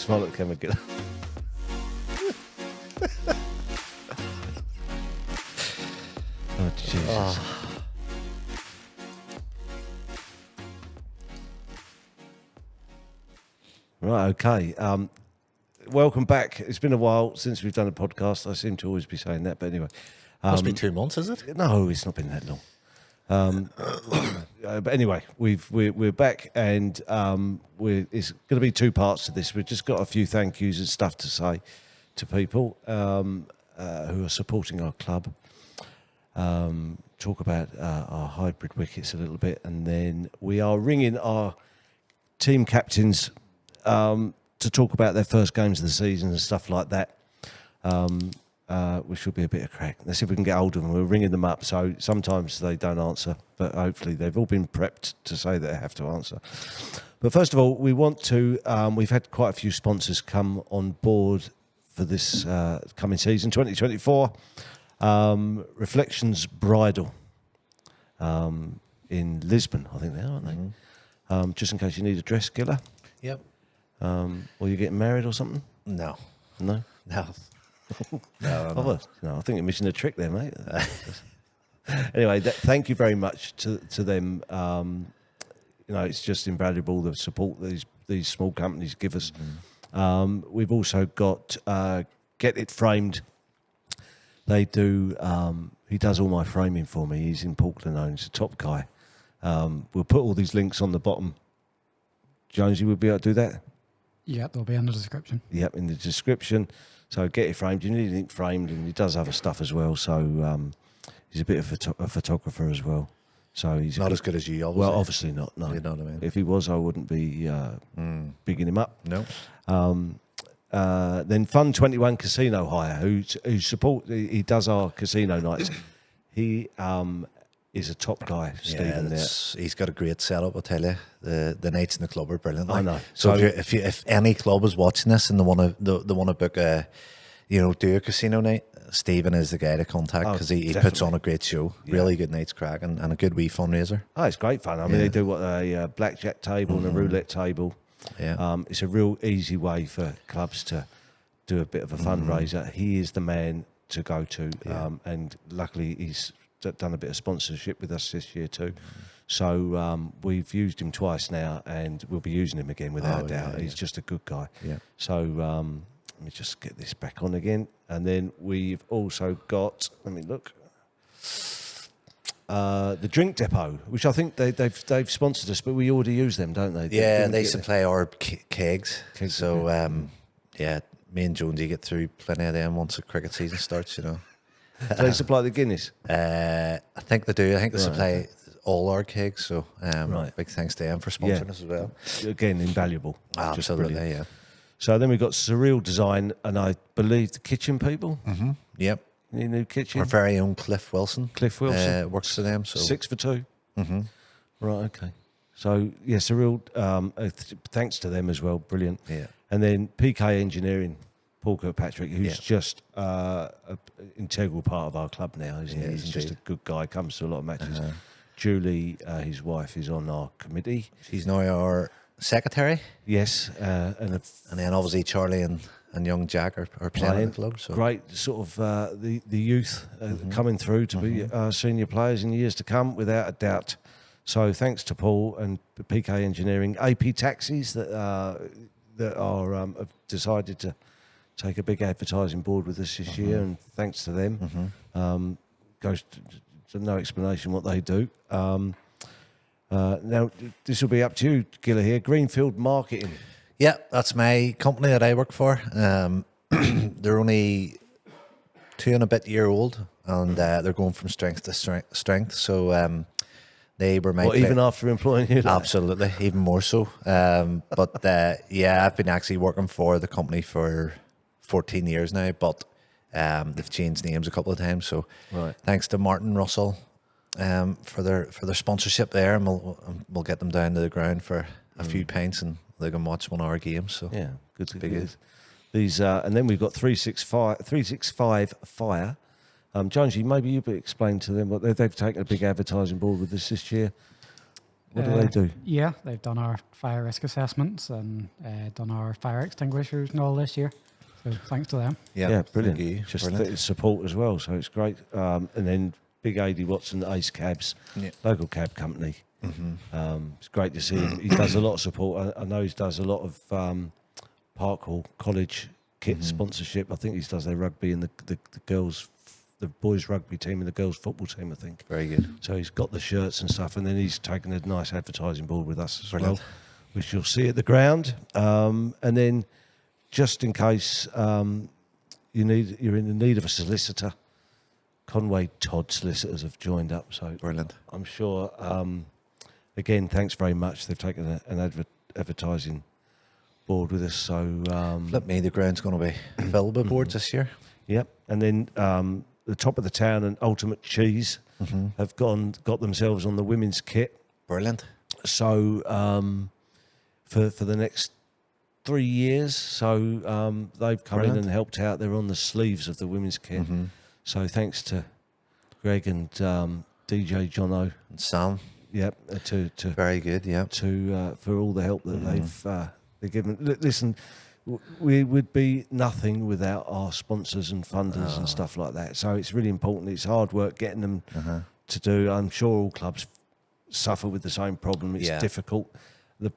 Smile at the camera, Gill. Oh, Jesus. Oh. Right, okay. Welcome back. It's been a while since we've done a podcast. I seem to always be saying that, but anyway. Must be 2 months, is it? No, it's not been that long. But anyway, we're back, and it's going to be 2 parts to this. We've just got a few thank yous and stuff to say to people who are supporting our club. Talk about our hybrid wickets a little bit, and then we are ringing our team captains to talk about their first games of the season and stuff like that. Which will be a bit of crack. Let's see if we can get hold of them. We're ringing them up, so sometimes they don't answer, but hopefully they've all been prepped to say that they have to answer. But first of all, we want to, we've had quite a few sponsors come on board for this coming season, 2024. Reflections Bridal in Lisbon, I think they are, aren't they? Mm-hmm. Just in case you need a dress, Giller. Yep. Or you're getting married or something? No. No? No. No, I think you're missing a trick there, mate. Anyway, thank you very much to them. It's just invaluable, the support these small companies give us. Mm-hmm. We've also got Get It Framed. They do. He does all my framing for me. He's in Portland. He's a top guy. We'll put all these links on the bottom. Jonesy would be able to do that. Yep, they'll be in the description. Yep, in the description. So Get It Framed. You need anything framed, and he does other stuff as well. So he's a bit of a photographer as well. So he's not as good as you, obviously. Well, obviously not. No, you know what I mean. If he was, I wouldn't be bigging him up. No. Then Fun 21 Casino Hire, who support. He does our casino nights. He is a top guy, Stephen. Yeah, he's got a great setup. I'll tell you, the nights in the club are brilliant. I know. So if any club is watching this and they want to book a, do a casino night, Stephen is the guy to contact because he puts on a great show. Yeah. Really good night's crack and a good wee fundraiser. Oh, it's great fun. I mean, they do a blackjack table and a roulette table. Yeah. It's a real easy way for clubs to do a bit of a fundraiser. He is the man to go to, and luckily he's done a bit of sponsorship with us this year too. So we've used him twice now, and we'll be using him again without a doubt. He's just a good guy. Yeah. So let me just get this back on again, and then we've also got. Let me look. The Drink Depot, which I think they've sponsored us, but we already use them, don't they? Yeah, they supply our kegs. So me and Jonesy get through plenty of them once the cricket season starts. Do they supply the Guinness? I think they do. I think they supply all our kegs. So big thanks to them for sponsoring us as well. Again, invaluable. Absolutely, yeah. So then we've got Surreal Design, and I believe the kitchen people. Mm-hmm. Yep. Any new kitchen? Our very own Cliff Wilson. Works for them. So 6 for 2. Mm-hmm. Right, okay. So, yeah, Surreal, thanks to them as well. Brilliant. Yeah. And then PK Engineering, Paul Kirkpatrick, who's just an integral part of our club now, isn't he? He's just a good guy, comes to a lot of matches. Julie, his wife, is on our committee. She's now our secretary. Yes. And then obviously Charlie and young Jack are playing in the club. So. Great sort of the youth coming through to be senior players in years to come, without a doubt. So thanks to Paul and PK Engineering. AP Taxis that have decided to take a big advertising board with us this year, and thanks to them. Goes to no explanation what they do. Now, this will be up to you, Gilla, here. Greenfield Marketing. Yeah, that's my company that I work for. They're only 2 and a bit year old, and they're going from strength to strength. So they were my... even after employing you? Absolutely, even more so. But I've been actually working for the company for 14 years now, but they've changed names a couple of times. So thanks to Martin Russell for their sponsorship there, and we'll get them down to the ground for a few pints, and they can watch one of our games. So yeah, good to be good. These and then we've got 365 Fire. Jonesy, maybe you could explain to them what they've taken a big advertising board with us this year. What do they do? Yeah, they've done our fire risk assessments and done our fire extinguishers and all this year. So thanks to them. Yeah, brilliant. Thank you. Just Brilliant. support as well, so it's great. And then Big Ady Watson, Ace Cabs, local cab company. It's great to see him. He does a lot of support. I know he does a lot of Park Hall College kit sponsorship. I think he does their rugby and the girls, the boys rugby team and the girls football team, I think. Very good. So he's got the shirts and stuff, and then he's taken a nice advertising board with us as well, which you'll see at the ground. And then, just in case you're in need of a solicitor, Conway Todd Solicitors have joined up. So brilliant. I'm sure. Again, thanks very much. They've taken an advertising board with us. So Flip me, the ground's going to be filled with boards this year. Yep. And then the Top of the Town and Ultimate Cheese have got themselves on the women's kit. Brilliant. So for the next 3 years, so they've come in and helped out. They're on the sleeves of the women's kit. So thanks to Greg and DJ Jono And Sam. Yep. To Very good. Yeah. for all the help that they've given. Listen, we would be nothing without our sponsors and funders and stuff like that. So it's really important. It's hard work getting them to do. I'm sure all clubs suffer with the same problem. It's difficult. The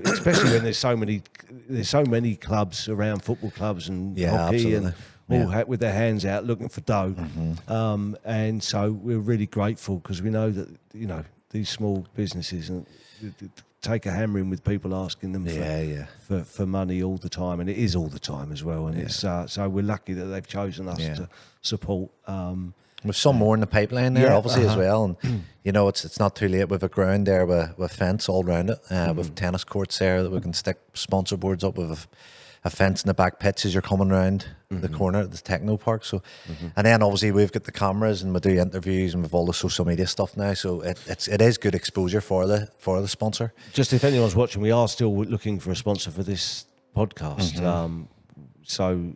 especially when there's so many clubs around, football clubs and hockey absolutely. and all with their hands out looking for dough. And so we're really grateful because we know that these small businesses take a hammering with people asking them for money all the time, and it is all the time as well. And it's so we're lucky that they've chosen us to support. With some more in the pipeline there, obviously, as well. And, it's not too late. With a ground there with fence all around it, with tennis courts there that we can stick sponsor boards up with a fence in the back pitch as you're coming around the corner at the Techno Park. So, and then obviously we've got the cameras and we do interviews and we've all the social media stuff now. So it is good exposure for the sponsor. Just if anyone's watching, we are still looking for a sponsor for this podcast. So,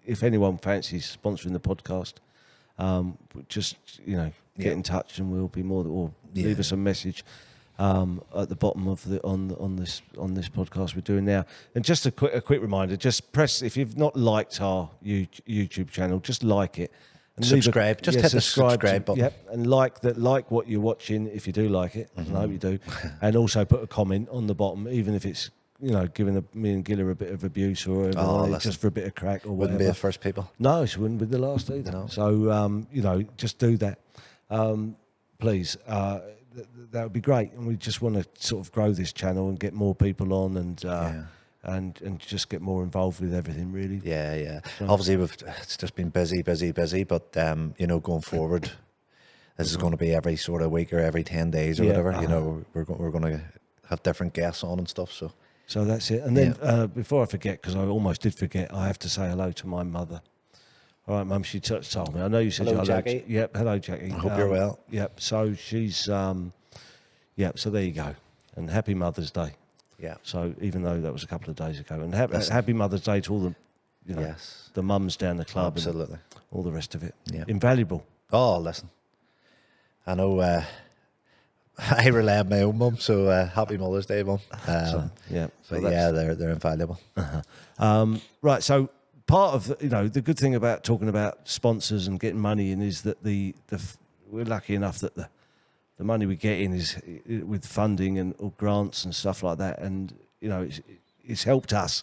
if anyone fancies sponsoring the podcast, just get in touch and we'll be or leave us a message at the bottom of on this podcast we're doing now. And just a quick reminder: just press, if you've not liked our YouTube channel, just like it and subscribe. Just hit the subscribe button. Yep, and like what you're watching if you do like it. And I hope you do, and also put a comment on the bottom, even if it's giving me and Giller a bit of abuse or just for a bit of crack or whatever. Wouldn't be the first people. No, she wouldn't be the last either. No. So, just do that, please. That would be great. And we just want to sort of grow this channel and get more people on and just get more involved with everything, really. Yeah. So, obviously, it's just been busy. But, going forward, this is going to be every sort of week or every 10 days or whatever. We're going to have different guests on and stuff, So that's it. And then before I forget, because I almost did forget, I have to say hello to my mother. All right, Mum, she told me. I know you said hello, Jackie. Yep, hello, Jackie. I hope you're well. Yep, so she's, so there you go. And happy Mother's Day. Yeah. So even though that was a couple of days ago. And happy Mother's Day to all the, the mums down the club. Absolutely. And all the rest of it. Yeah. Invaluable. Oh, listen. I know I rely on my own mum, so happy Mother's Day, Mum. They're invaluable. Right, so part of the good thing about talking about sponsors and getting money in is that we're lucky enough that the money we get in is with funding or grants and stuff like that, and it's helped us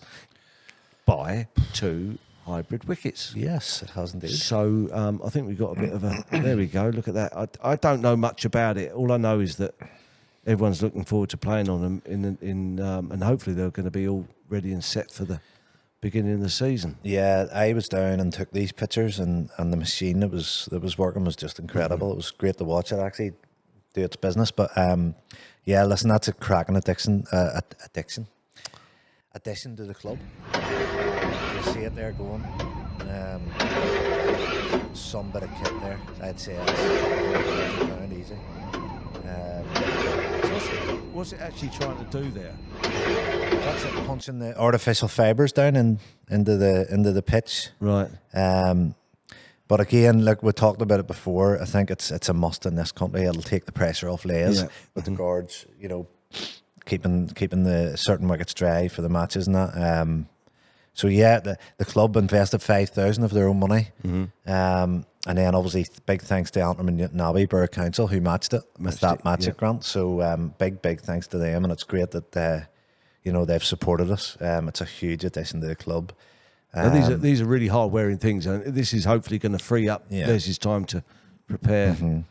buy 2 hybrid wickets. Yes, it has indeed. So I think we've got a bit of a. There we go. Look at that. I don't know much about it. All I know is that everyone's looking forward to playing on them and hopefully they're going to be all ready and set for the beginning of the season. Yeah, I was down and took these pictures, and the machine that was working was just incredible. It was great to watch it actually do its business. But listen, that's a cracking addition to the club. You see it there going. Some bit of kit there. I'd say it's easy. What's it actually trying to do there? That's it, punching the artificial fibres down into the pitch. Right. But again, look, we talked about it before. I think it's a must in this country. It'll take the pressure off Les with the guards, you know, keeping the certain wickets dry for the matches and that. So yeah, the club invested 5,000 of their own money, and then obviously big thanks to Antrim and Nobby Borough Council who matched it with that magic grant. So big thanks to them, and it's great that you know, they've supported us. It's a huge addition to the club. These are really hard wearing things, and this is hopefully going to free up Les's time to prepare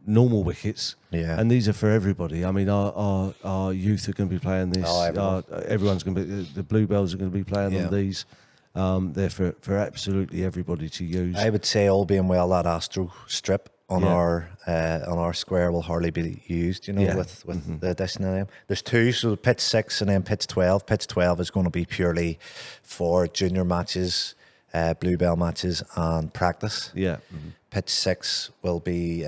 normal wickets. Yeah, and these are for everybody. I mean, our youth are going to be playing this. Everyone's going to be. The Bluebells are going to be playing on these. They're for absolutely everybody to use. I would say, all being well, that Astro strip on our square will hardly be used. You know, with the addition of them. There's two, so pitch 6 and then pitch 12. Pitch 12 is going to be purely for junior matches, Bluebell matches, and practice. Yeah. Pitch 6 will be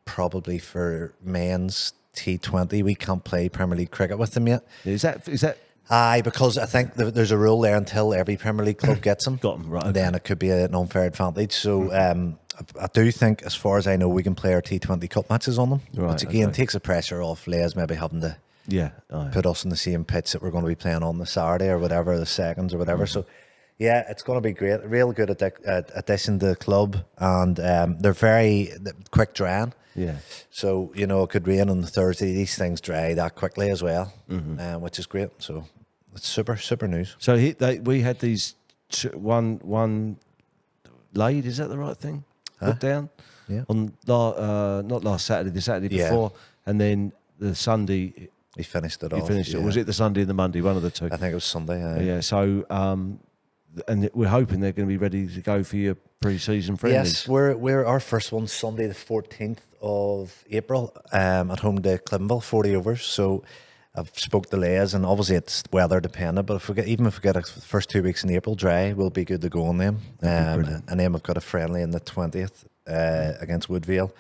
probably for men's T20. We can't play Premier League cricket with them yet. Is that? Aye, because I think there's a rule there until every Premier League club gets them. Got them, right. Okay. Then it could be an unfair advantage. So I do think, as far as I know, we can play our T20 Cup matches on them. Right, which again takes the pressure off Les maybe having to put us in the same pitch that we're going to be playing on the Saturday or whatever, the seconds or whatever. So yeah, it's going to be great. A real good addition to the club, and they're very quick drying. Yeah. So, you know, it could rain on the Thursday. These things dry that quickly as well, which is great. So it's super news. So we had these one laid. Is that the right thing? Put down. Yeah. On not last Saturday, the Saturday before, and then the Sunday. He finished it off. He finished it. Was it the Sunday and the Monday? One of the two. I think it was Sunday. Yeah. So and we're hoping they're going to be ready to go for your pre-season friendlies. Yes, we're our first one Sunday the 14th of April at home to Clivenville, 40 overs. So I've spoke to Les, and obviously it's weather dependent, but if we get the first 2 weeks in April dry, we'll be good to go on them. And then we've got a friendly on the 20th against Woodvale,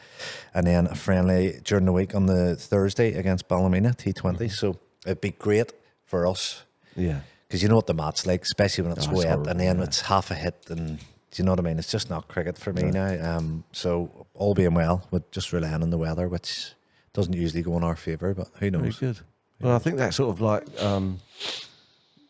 and then a friendly during the week on the Thursday against Ballymena T20. So it'd be great for us. Yeah. Because you know what the mat's like, especially when it's wet, horrible, and then it's half a hit, and do you know what I mean? It's just not cricket for me now. So all being well, we're just relying on the weather, which doesn't usually go in our favour, but who knows? Very good. Well, I think that's sort of like, I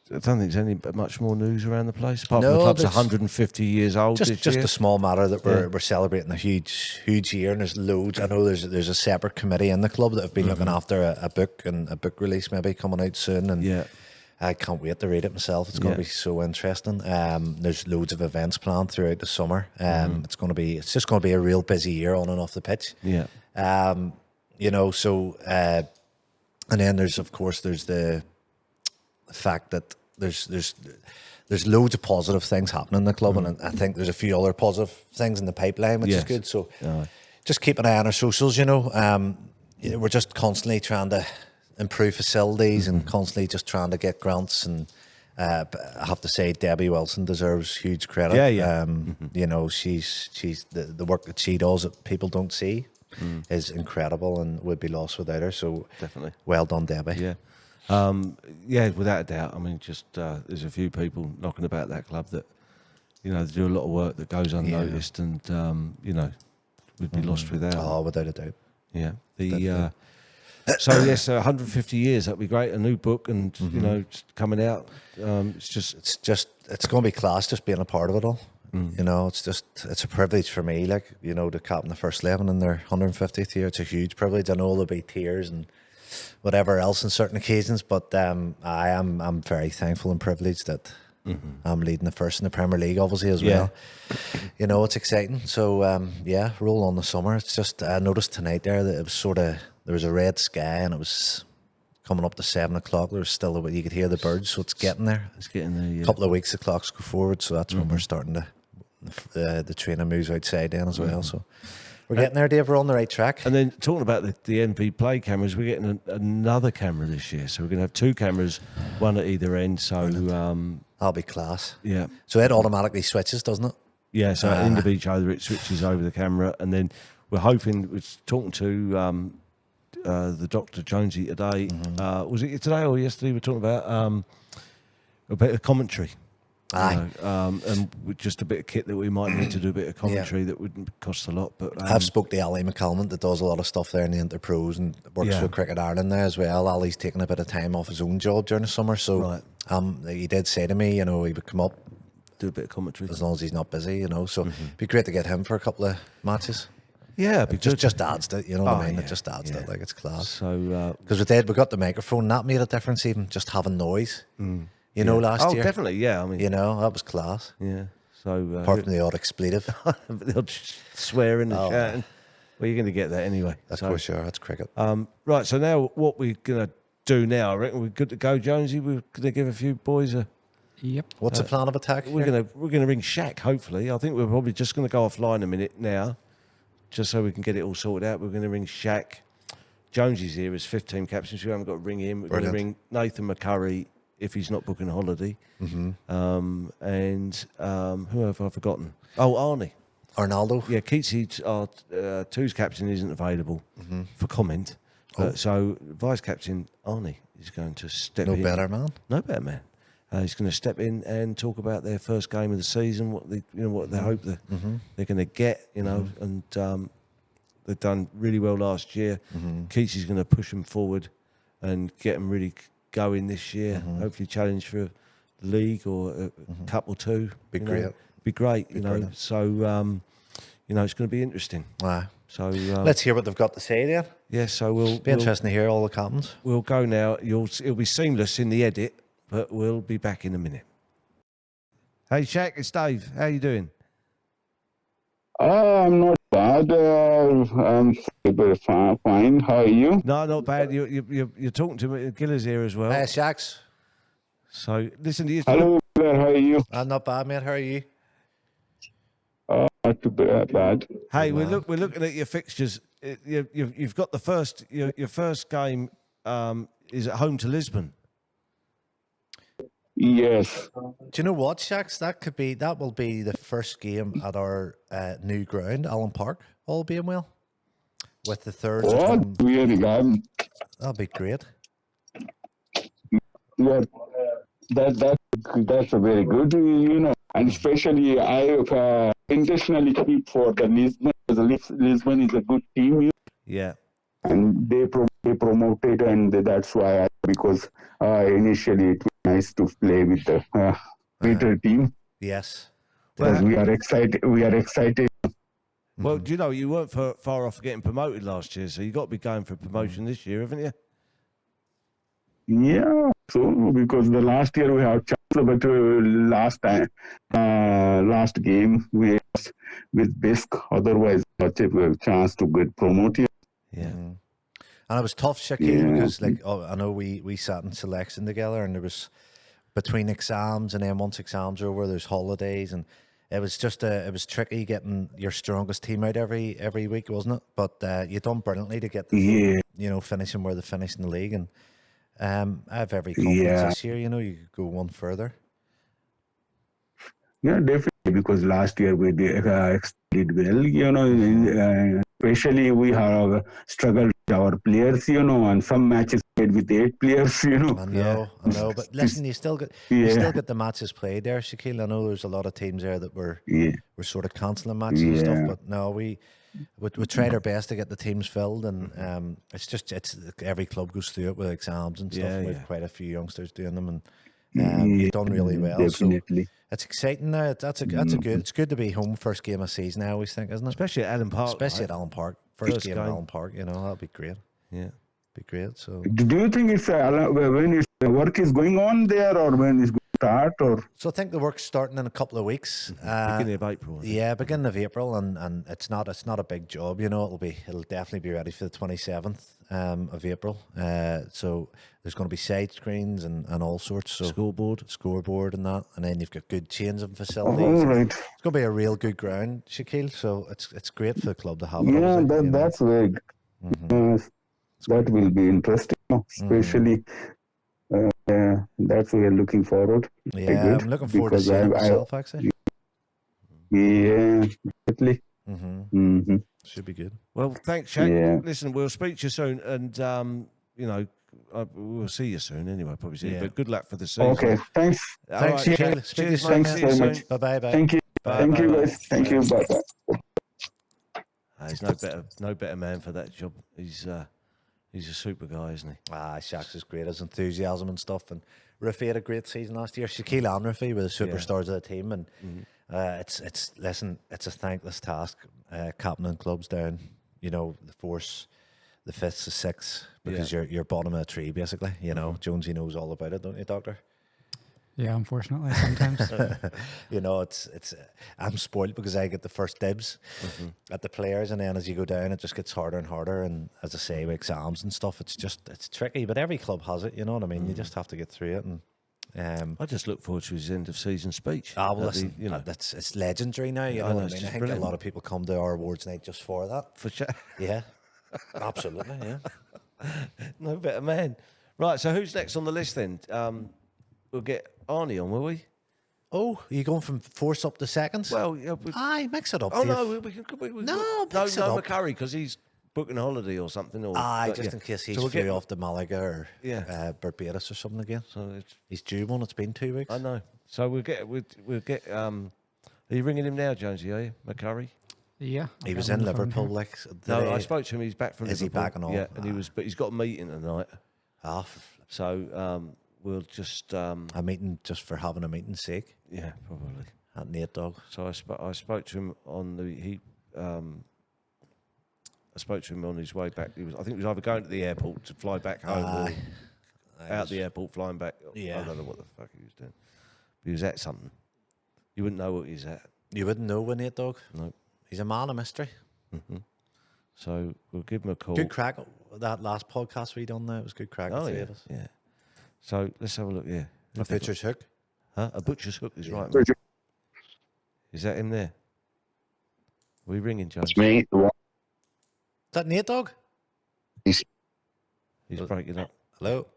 don't think there's any much more news around the place, apart from the club's 150 years old this year. Just a small matter that we're celebrating a huge year, and there's loads. I know there's a separate committee in the club that have been looking after a book, and a book release maybe coming out soon, and I can't wait to read it myself. It's going to be so interesting. There's loads of events planned throughout the summer. It's just going to be a real busy year on and off the pitch. Yeah. You know, so and then there's the fact that there's loads of positive things happening in the club, and I think there's a few other positive things in the pipeline, which is good. So just keep an eye on our socials. You know, we're just constantly trying to improve facilities and constantly just trying to get grants, and I have to say Debbie Wilson deserves huge credit. You know, she's the work that she does that people don't see is incredible and would be lost without her. So definitely well done, Debbie. Without a doubt. I mean, just there's a few people knocking about that club that, you know, they do a lot of work that goes unnoticed, and you know, would be lost without. Oh, without a doubt. Yeah. So yes, 150 years. That'd be great. A new book, and you know, coming out. It's going to be class just being a part of it all. You know, it's a privilege for me. Like, you know, to captain the first 11 in their 150th year. It's a huge privilege. I know there'll be tears and whatever else on certain occasions, but I'm very thankful and privileged that I'm leading the first in the Premier League, obviously, as well. You know, it's exciting. So roll on the summer. It's just, I noticed tonight there that it was there was a red sky, and it was coming up to 7 o'clock. There was still, you could hear the birds, so it's getting there. It's getting there, A couple of weeks the clocks go forward, so that's when we're starting to, the trainer moves outside then as well. So we're getting there, Dave. We're on the right track. And then talking about the NP Play cameras, we're getting another camera this year. So we're going to have two cameras, one at either end. So that'll be class. Yeah. So it automatically switches, doesn't it? Yeah. So into each other, it switches over the camera, and then we're hoping. We're talking to the Dr. Jonesy today. Was it today or yesterday? We're talking about a bit of commentary. Aye. And with just a bit of kit that we might need to do a bit of commentary that wouldn't cost a lot. But I've spoke to Ali McCallum that does a lot of stuff there in the Interpros and works for Cricket Ireland there as well. Ali's taking a bit of time off his own job during the summer, so he did say to me, he would come up, do a bit of commentary as long as he's not busy, so it'd be great to get him for a couple of matches. Yeah, it just adds to it, you know what I mean? It just adds to it, like, it's class. So because we got the microphone, that made a difference, even just having noise. You know, last year. Oh, definitely, yeah. I mean, that was class. Yeah. So apart from the odd expletive, the odd swearing and shouting. Well, you're going to get that anyway. Of course, sure. That's cricket. Right. So now, what we're going to do now? I reckon we're good to go, Jonesy. We're going to give a few boys a. Yep. What's the plan of attack? We're gonna ring Shaq. Hopefully, I think we're probably just going to go offline a minute now, just so we can get it all sorted out. We're going to ring Shaq. Jonesy's here as 15 captains. We haven't got to ring him. We're going to ring Nathan McCurry if he's not booking a holiday. And who have I forgotten? Oh, Arnie. Arnaldo. Yeah, Keatsy, our twos captain, isn't available for comment. So vice captain Arnie is going to step in. No better man. He's going to step in and talk about their first game of the season, what they hope that they're going to get, and they've done really well last year. Keatsy's going to push them forward and get them really going this year. Hopefully, challenge for a league or a cup or two. Be great. So it's going to be interesting. So let's hear what they've got to say then. Yeah, so we'll be interesting to hear all the captains. We'll go now. It'll be seamless in the edit, but we'll be back in a minute. Hey Shaq, it's Dave. How you doing? I'm not bad. I'm very fine. How are you? No, not bad. You're talking to me. Giller's here as well. Hey, Shaqs. So listen to you. Hello, Giller. How are you? I'm not bad, mate. How are you? Not too bad. Hey, we're looking at your fixtures. You've got the first. Your first game is at home to Lisbon. Yes. Do you know what, Shaqs? That will be the first game at our new ground, Allen Park, all being well. With the third. Really? That'll be great. Yeah, that's a very good, and especially I intentionally keep for the Lisbon. Lisbon is a good team. Yeah. And they promoted, and that's why because initially it was nice to play with the better team. Yes. Because we are excited. Well, do you know, you weren't far off getting promoted last year, so you've got to be going for promotion this year, haven't you? Yeah, so because the last year we had chance, but last game we had with Bisk, otherwise such a chance to get promoted. Yeah. And it was tough, Shaquille, because I know we sat in selection together, and there was between exams, and then once exams are over, there's holidays, and it was tricky getting your strongest team out every week, wasn't it? But you done brilliantly to get the finishing where they finished in the league, and I have every confidence this year. You could go one further. Yeah, definitely, because last year we did well. Especially we have struggled with our players, and some matches played with 8 players, I know, but listen, you still get the matches played there, Shaquille. I know there's a lot of teams there that were sort of cancelling matches and stuff, but no, we tried our best to get the teams filled, and it's every club goes through it with exams and stuff. We have quite a few youngsters doing them, and you've done really well. Definitely. So it's exciting now. It's good to be home first game of season, I always think, isn't it? Especially at Allen Park. Especially at Allen Park. First game at Allen Park, that'll be great. Yeah. Be great. So do you think it's when the work is going on there, or when it's going to start, or? So I think the work's starting in a couple of weeks. Beginning of April. Yeah, beginning of April, and it's not a big job, It'll definitely be ready for the 27th of April. So there's going to be side screens and all sorts. So scoreboard and that, and then you've got good changing facilities. All right. It's going to be a real good ground, Shaquille. So it's great for the club to have. Yeah, that's very good. That will be interesting, especially. That's what we're looking forward. Yeah, I'm looking forward to seeing it myself, actually. Yeah, definitely. Should be good. Well, thanks, Shaq. Listen, we'll speak to you soon, and we'll see you soon anyway, probably see you. But good luck for the season. Okay, thanks. Thanks, right. Keel. Cheers, mate. Thanks See you very soon. much. Bye-bye. Thank you. Thank you, guys. Thank you. Bye-bye. There's no better man for that job. He's a super guy, isn't he? Shaq's is great. His enthusiasm and stuff. And Ruffy had a great season last year. Shaquille and Ruffy were the superstars of the team. And it's a thankless task captaining clubs down, the fourth, the fifth, the sixth, because you're bottom of the tree, basically. Jonesy knows all about it, don't you, Doctor? Yeah, unfortunately, sometimes. It's I'm spoiled because I get the first dibs at the players, and then as you go down, it just gets harder and harder. And as I say, with exams and stuff, it's tricky. But every club has it, you know what I mean? You just have to get through it. And I just look forward to his end of season speech. well, listen, it's legendary now. You know what I mean? I think a lot of people come to our awards night just for that. For sure. Yeah, absolutely. Yeah. No better man. Right. So who's next on the list then? We'll get Arnie on, will we? Oh, are you going from fourth up to seconds? Well, yeah. Aye, mix it up. Oh no, we can. No, mix it up. McCurry because he's booking a holiday or something. Or just in case he's flew off to Malaga or Barbados or something again. So he's due one. It's been 2 weeks. I know. So we'll get. Are you ringing him now, Jonesy? Are you McCurry? Yeah, he was in Liverpool. Like no, I spoke to him. He's back from. Is Liverpool. He back and all? Yeah, and but he's got a meeting tonight. So we'll just a meeting just for having a meeting's sake. Yeah, probably at Nate Dog. So I spoke to him on I spoke to him on his way back. I think he was either going to the airport to fly back home or out the airport flying back. Yeah, I don't know what the fuck he was doing. But he was at something. You wouldn't know what he's at. You wouldn't know with Nate Dog. No, he's a man of mystery. So we'll give him a call. Good crack. That last podcast we done there, it was good crack. Oh yeah, yeah. So let's have a look. Yeah, a butcher's hook. Huh? A butcher's hook is right. Man. Is that him there? Are we ringing, Jones? It's me. Is that Nate Dog? He's breaking up. Hello.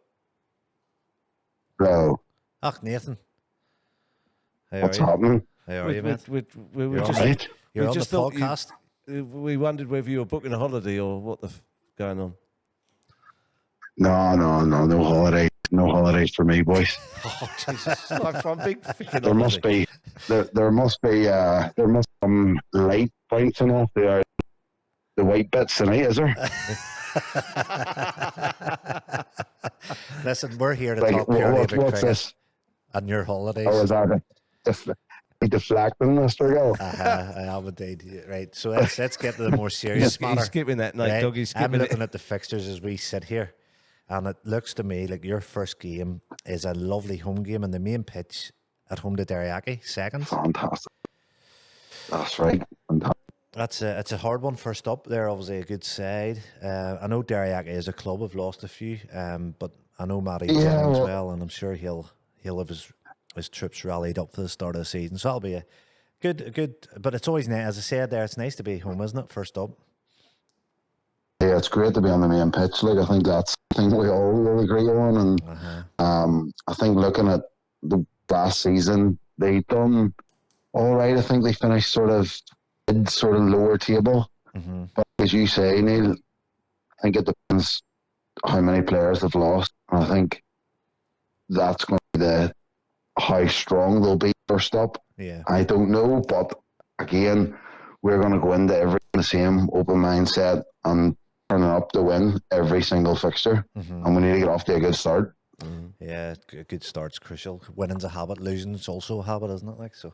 Hello. Ach, Nathan. What's happening? How are you, mate? You're on the podcast. We wondered whether you were booking a holiday or what going on. No holiday. No holidays for me, boys. Oh Jesus! I'm big freaking. There must be some light points in off the white bits tonight, is there? Listen, we're here to talk purely about cricket this? And your holidays. Oh, is that deflecting, Mr. Gill? I have indeed. Right, so let's get to the more serious matter. He's skipping that night, Dog. He's skipping I'm looking at the fixtures as we sit here, and it looks to me like your first game is a lovely home game in the main pitch at home to Derryaki, seconds. Fantastic. That's right. Fantastic. It's a hard one first up. They're obviously a good side. I know Derryaki as a club have lost a few, but I know Matty's in as well, and I'm sure he'll have his troops rallied up for the start of the season. So that'll be a good. But it's always nice, as I said there, it's nice to be home, isn't it? First up. Yeah, it's great to be on the main pitch. Like, I think that's thing we all will agree on. And I think looking at the last season, they done all right. I think they finished sort of lower table. But as you say, Neil, I think it depends how many players they've lost. And I think that's going to be how strong they'll be first up. Yeah, I don't know, but again, we're going to go into every the same open mindset and turning up to win every single fixture, and we need to get off to a good start. Yeah, a good start's crucial. Winning's a habit, losing's also a habit, isn't it? Like so,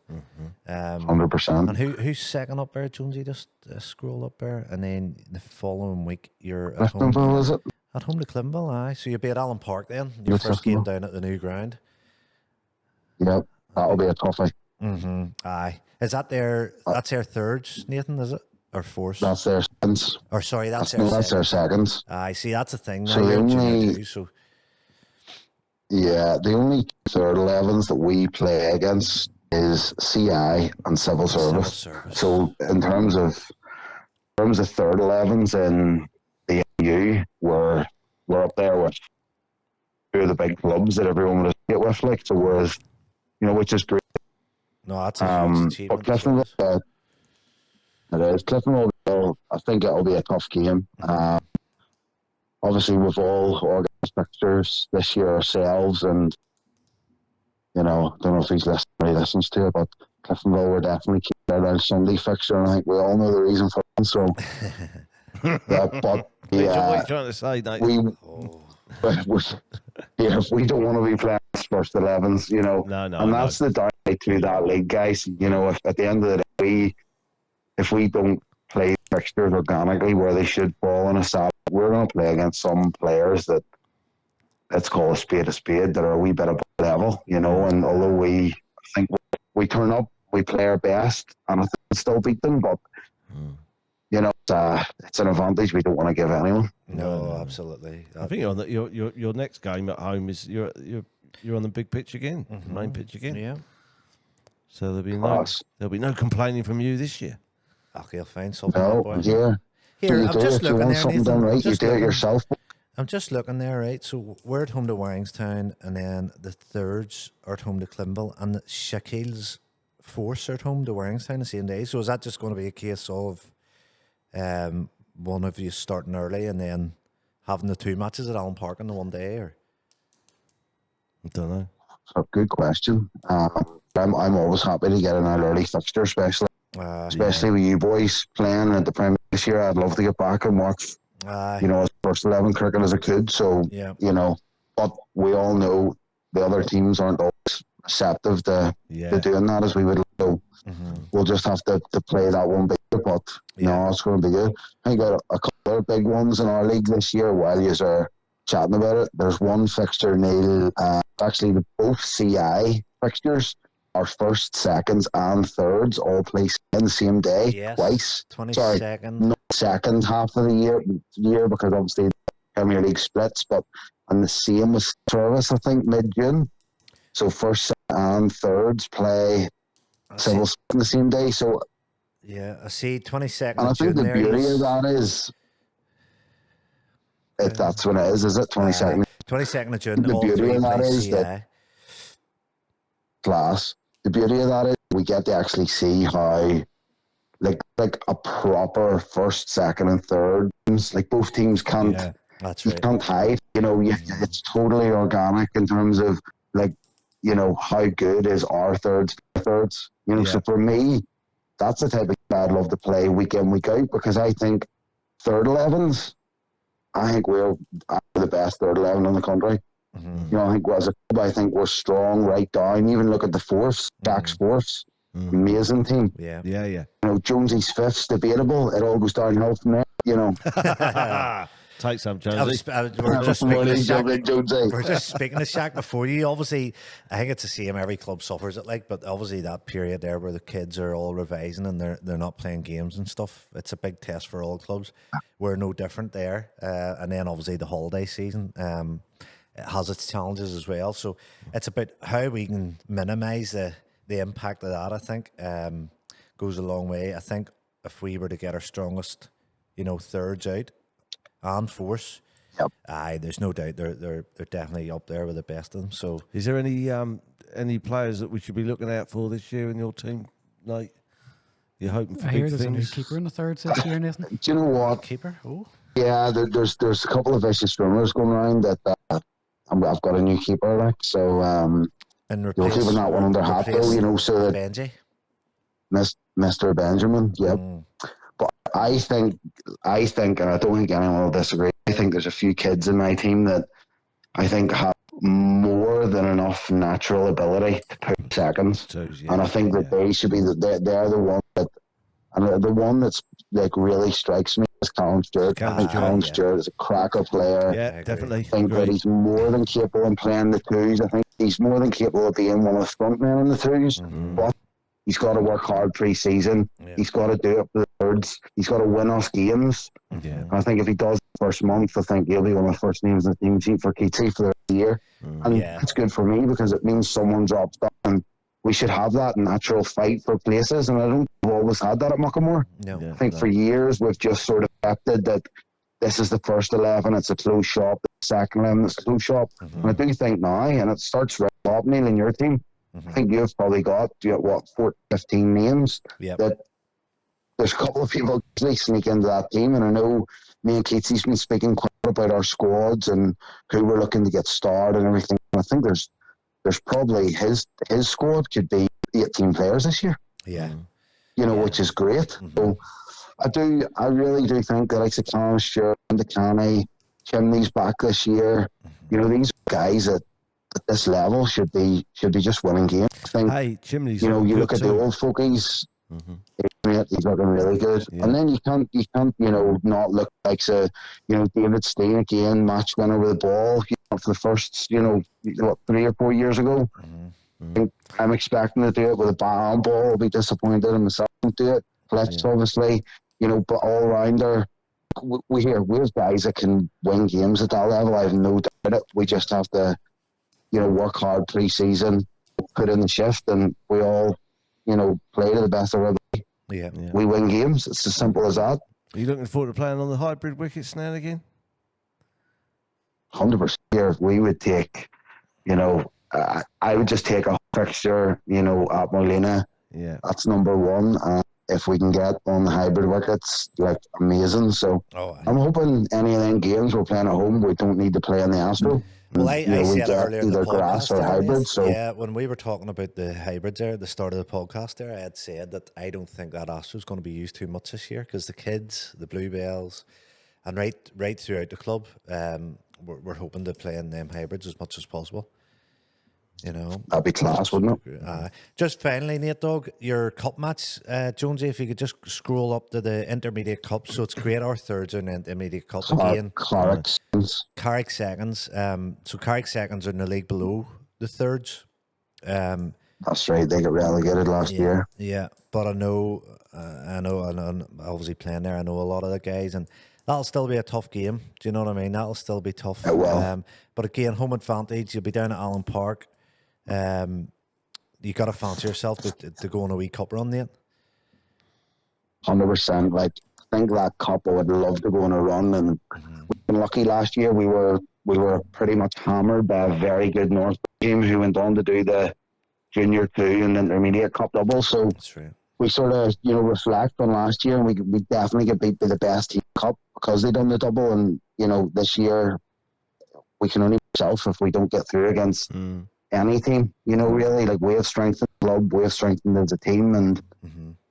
100%. And who's second up there, Jonesy? Just scroll up there, and then the following week you're at home. Is it? At home to Clinville, aye. So you'll be at Allen Park then. Your first game down at the new ground. Yep, that'll be a toughie. Aye. Is that that's their thirds, Nathan, is it? Or fourths? That's their seconds. Or sorry, that's their seconds. Aye, see, that's the thing. So the only third 11s that we play against is CI and Civil Service. So in terms of third 11s in the AU, we're up there with two of the big clubs that everyone would get with, like, so whereas, which is great. No, that's a huge achievement. But Cliftonville, it is. Cliftonville, I think it'll be a tough game. Obviously, we've all organised fixtures this year ourselves, and I don't know if he's listening or he listens to it, but Cliftonville were definitely keeping around Sunday fixture, and I think we all know the reason for it. So, but what are you trying to say, Nate? If we don't want to be playing first 11s, and that's the downside to that league, guys. If at the end of the day, if we don't play fixtures organically where they should fall on a Saturday, we're going to play against some players that, let's call a spade, that are a wee bit above level, and although we think we turn up, we play our best, and I think we still beat them, but it's an advantage we don't want to give anyone. No, absolutely. I think your next game at home is you're on the big pitch again, main pitch again. Yeah. So there'll be no complaining from you this year. Okay, I'll find something. Yeah. Here, I'm just looking there. Something done right, you do it yourself. I'm just looking there, right? So we're at home to Warringstown, and then the thirds are at home to Clinville, and the Shaquille's Force are at home to Warringstown the same day. So is that just going to be a case of one of you starting early and then having the two matches at Allen Park in the one day, or? I don't know. A good question. I'm always happy to get an early fixture, especially with you boys playing at the Premier this year. I'd love to get back and watch, as first 11 cricket as I could. So, but we all know the other teams aren't always receptive to doing that as we would. So we'll just have to play that one bigger. But no, it's going to be good. I think a couple of big ones in our league this year while you are chatting about it. There's one fixture, Neil, actually both CI fixtures, our first, seconds and thirds all play in the same day twice. 22nd. Not second half of the year because obviously the Premier League splits, but and the same with service, I think, mid-June. So first and thirds play civil in the same day. So I see 22nd. And I think the beauty of that is, if that's when it is it 22nd? 22nd of June. The beauty of that is that class. The beauty of that is we get to actually see how, like a proper first, second, and third. Like both teams can't. Yeah, that's right. You can't hide. It's totally organic in terms of how good is our thirds. So for me, that's the type of game I'd love to play week in, week out, because I think third 11s, I think we're the best third 11 in the country. I think as a club, I think we're strong right down. Even look at the Force, Jack's Force, amazing team. Yeah. Jonesy's fifth's debatable. It all goes downhill from there. Take some, Jonesy. We're just speaking of Shaq before you. Obviously, I think it's the same. Every club suffers it, but obviously that period there where the kids are all revising and they're not playing games and stuff. It's a big test for all clubs. We're no different there. And then obviously the holiday season it has its challenges as well. So it's about how we can minimise the impact of that. I think goes a long way. I think if we were to get our strongest, thirds out and Force, there's no doubt they're definitely up there with the best of them. So, is there any players that we should be looking out for this year in your team? Like, you're hoping for big things. There's a new keeper in the thirds this year, Nathan. Do you know what? Keeper? Oh, yeah. There's a couple of vicious rumours going around that I've got a new keeper, so and you're keeping that one under hat though, so that Benji, Mr. Benjamin, But I think, and I don't think anyone will disagree, I think there's a few kids in my team that I think have more than enough natural ability to put seconds. And I think that they should be, they're the one that, and the one that's like really strikes me is Callum Stewart. Callum Stewart is a cracker player. Yeah, definitely. I think that he's more than capable of playing the twos. I think he's more than capable of being one of the front men in the twos. But he's got to work hard pre-season. He's got to do it for the thirds. He's got to win us games. And I think if he does the first month, I think he'll be one of the first names in the team sheet for Keatsy for the year. And that's good for me because it means someone drops down. And we should have that natural fight for places. And I don't think we've always had that at Muckamore. I think for years we've just sort of accepted that this is the first 11, it's a close shop. The second 11, it's a close shop. And I do think now, and it starts right up, Neil, in your team, I think you've probably got 15 names that there's a couple of people actually sneak into that team, and I know me and Keatsy's been speaking quite about our squads and who we're looking to get started and everything. I think there's probably his squad could be 18 players this year. Yeah. Which is great. So I really do think that like the Connor Stewart and the Canny, Chimney's back this year. These guys at this level should be just winning games. I think, hey, Chimney's you look at too. the old folkies, he's looking really good. Yeah. And then you can't, not look like David Steen again, match winner with the ball, for the first, 3 or 4 years ago. I'm expecting to do it with a ball. I'll be disappointed in myself to do it. Fletch, obviously, but all rounder. We have guys that can win games at that level. I have no doubt in it. We just have to, work hard pre-season, put in the shift, and we all, play to the best of our ability. Yeah. We win games. It's as simple as that. Are you looking forward to playing on the hybrid wickets now and again? 100%. Here, we would take, I would just take a fixture, at Molina. Yeah. That's number one. If we can get on the hybrid wickets, amazing. So I'm hoping any of them games we're playing at home, we don't need to play in the Astro. Well, I said earlier in the either grass podcast or hybrid. So yeah, when we were talking about the hybrids there at the start of the podcast there, I had said that I don't think that Astro is going to be used too much this year because the kids, the Bluebells, and right throughout the club, we're hoping to play in them hybrids as much as possible. That'd be class, wouldn't it? Just finally, Nate Dog, your cup match, Jonesy, if you could just scroll up to the Intermediate Cup. So it's Great Our Thirds in the Intermediate Cup again. Carrick Seconds. So Carrick Seconds are in the league below the Thirds. That's right. They got relegated last year. Yeah, but I know, obviously playing there, I know a lot of the guys, and that'll still be a tough game. Do you know what I mean? That'll still be tough. It will. But again, home advantage. You'll be down at Allen Park. You got to fancy yourself to go on a wee cup run, Nate. 100%. I think that cup I would love to go on a run, and we've been lucky last year. We were pretty much hammered by a very good North team who went on to do the Junior 2 and Intermediate Cup double. So that's right. We sort of reflect on last year, and we definitely get beat by the best team cup because they done the double, and this year we can only ourselves if we don't get through against any team, really. We have strengthened the club, we have strengthened as a team, and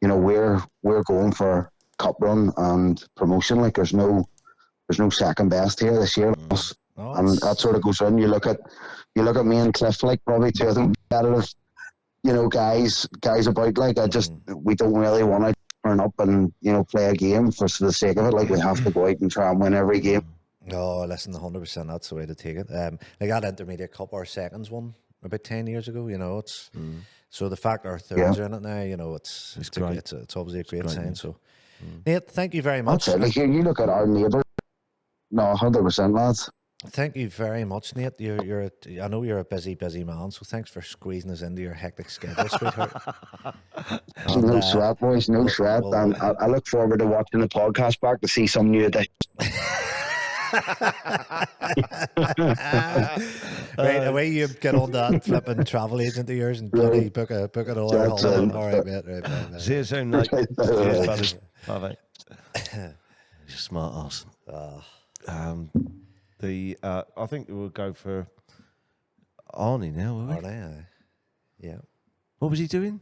we're going for cup run and promotion. There's no second best here this year. And that sort of goes in. You look at me and Cliff, probably two of them competitive, guys about. We don't really want to turn up and play a game for the sake of it. We have to go out and try and win every game. Oh, listen, 100%. That's the way to take it. That Intermediate Cup, our seconds one about 10 years ago. It's so the fact our thirds are in it now. It's obviously a great sign. So, Nate, thank you very much. That's it. You look at our neighbour. No, 100%, lads. Thank you very much, Nate. I know you're a busy man, so thanks for squeezing us into your hectic schedule, sweetheart. No sweat, boys, no sweat. And I look forward to watching the podcast back to see some new additions. Right, away you get on that flipping travel agent of yours and bloody book it all. All right, mate. Right. See you soon, mate. Cheers, buddy. Bye, mate. Smart ass. I think we'll go for Arnie now, will we? Arnie, yeah. What was he doing?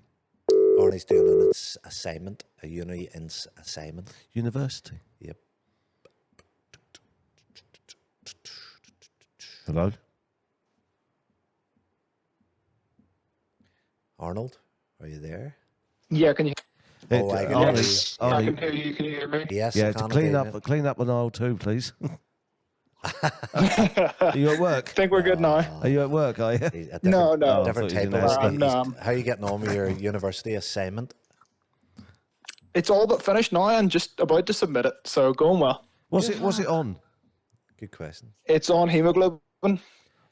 Arnie's doing an assignment, a uni assignment. University. Yep. Hello? Arnold, are you there? Yeah, can you? I can hear you. I can hear you. Can you hear me? Yes. Yeah, to clean up an aisle too, please. Are you at work? I think we're good now. Are you at work, are you? No. Different type of How are you getting on with your university assignment? It's all but finished now and just about to submit it, so going well. What's it on? Good question. It's on hemoglobin.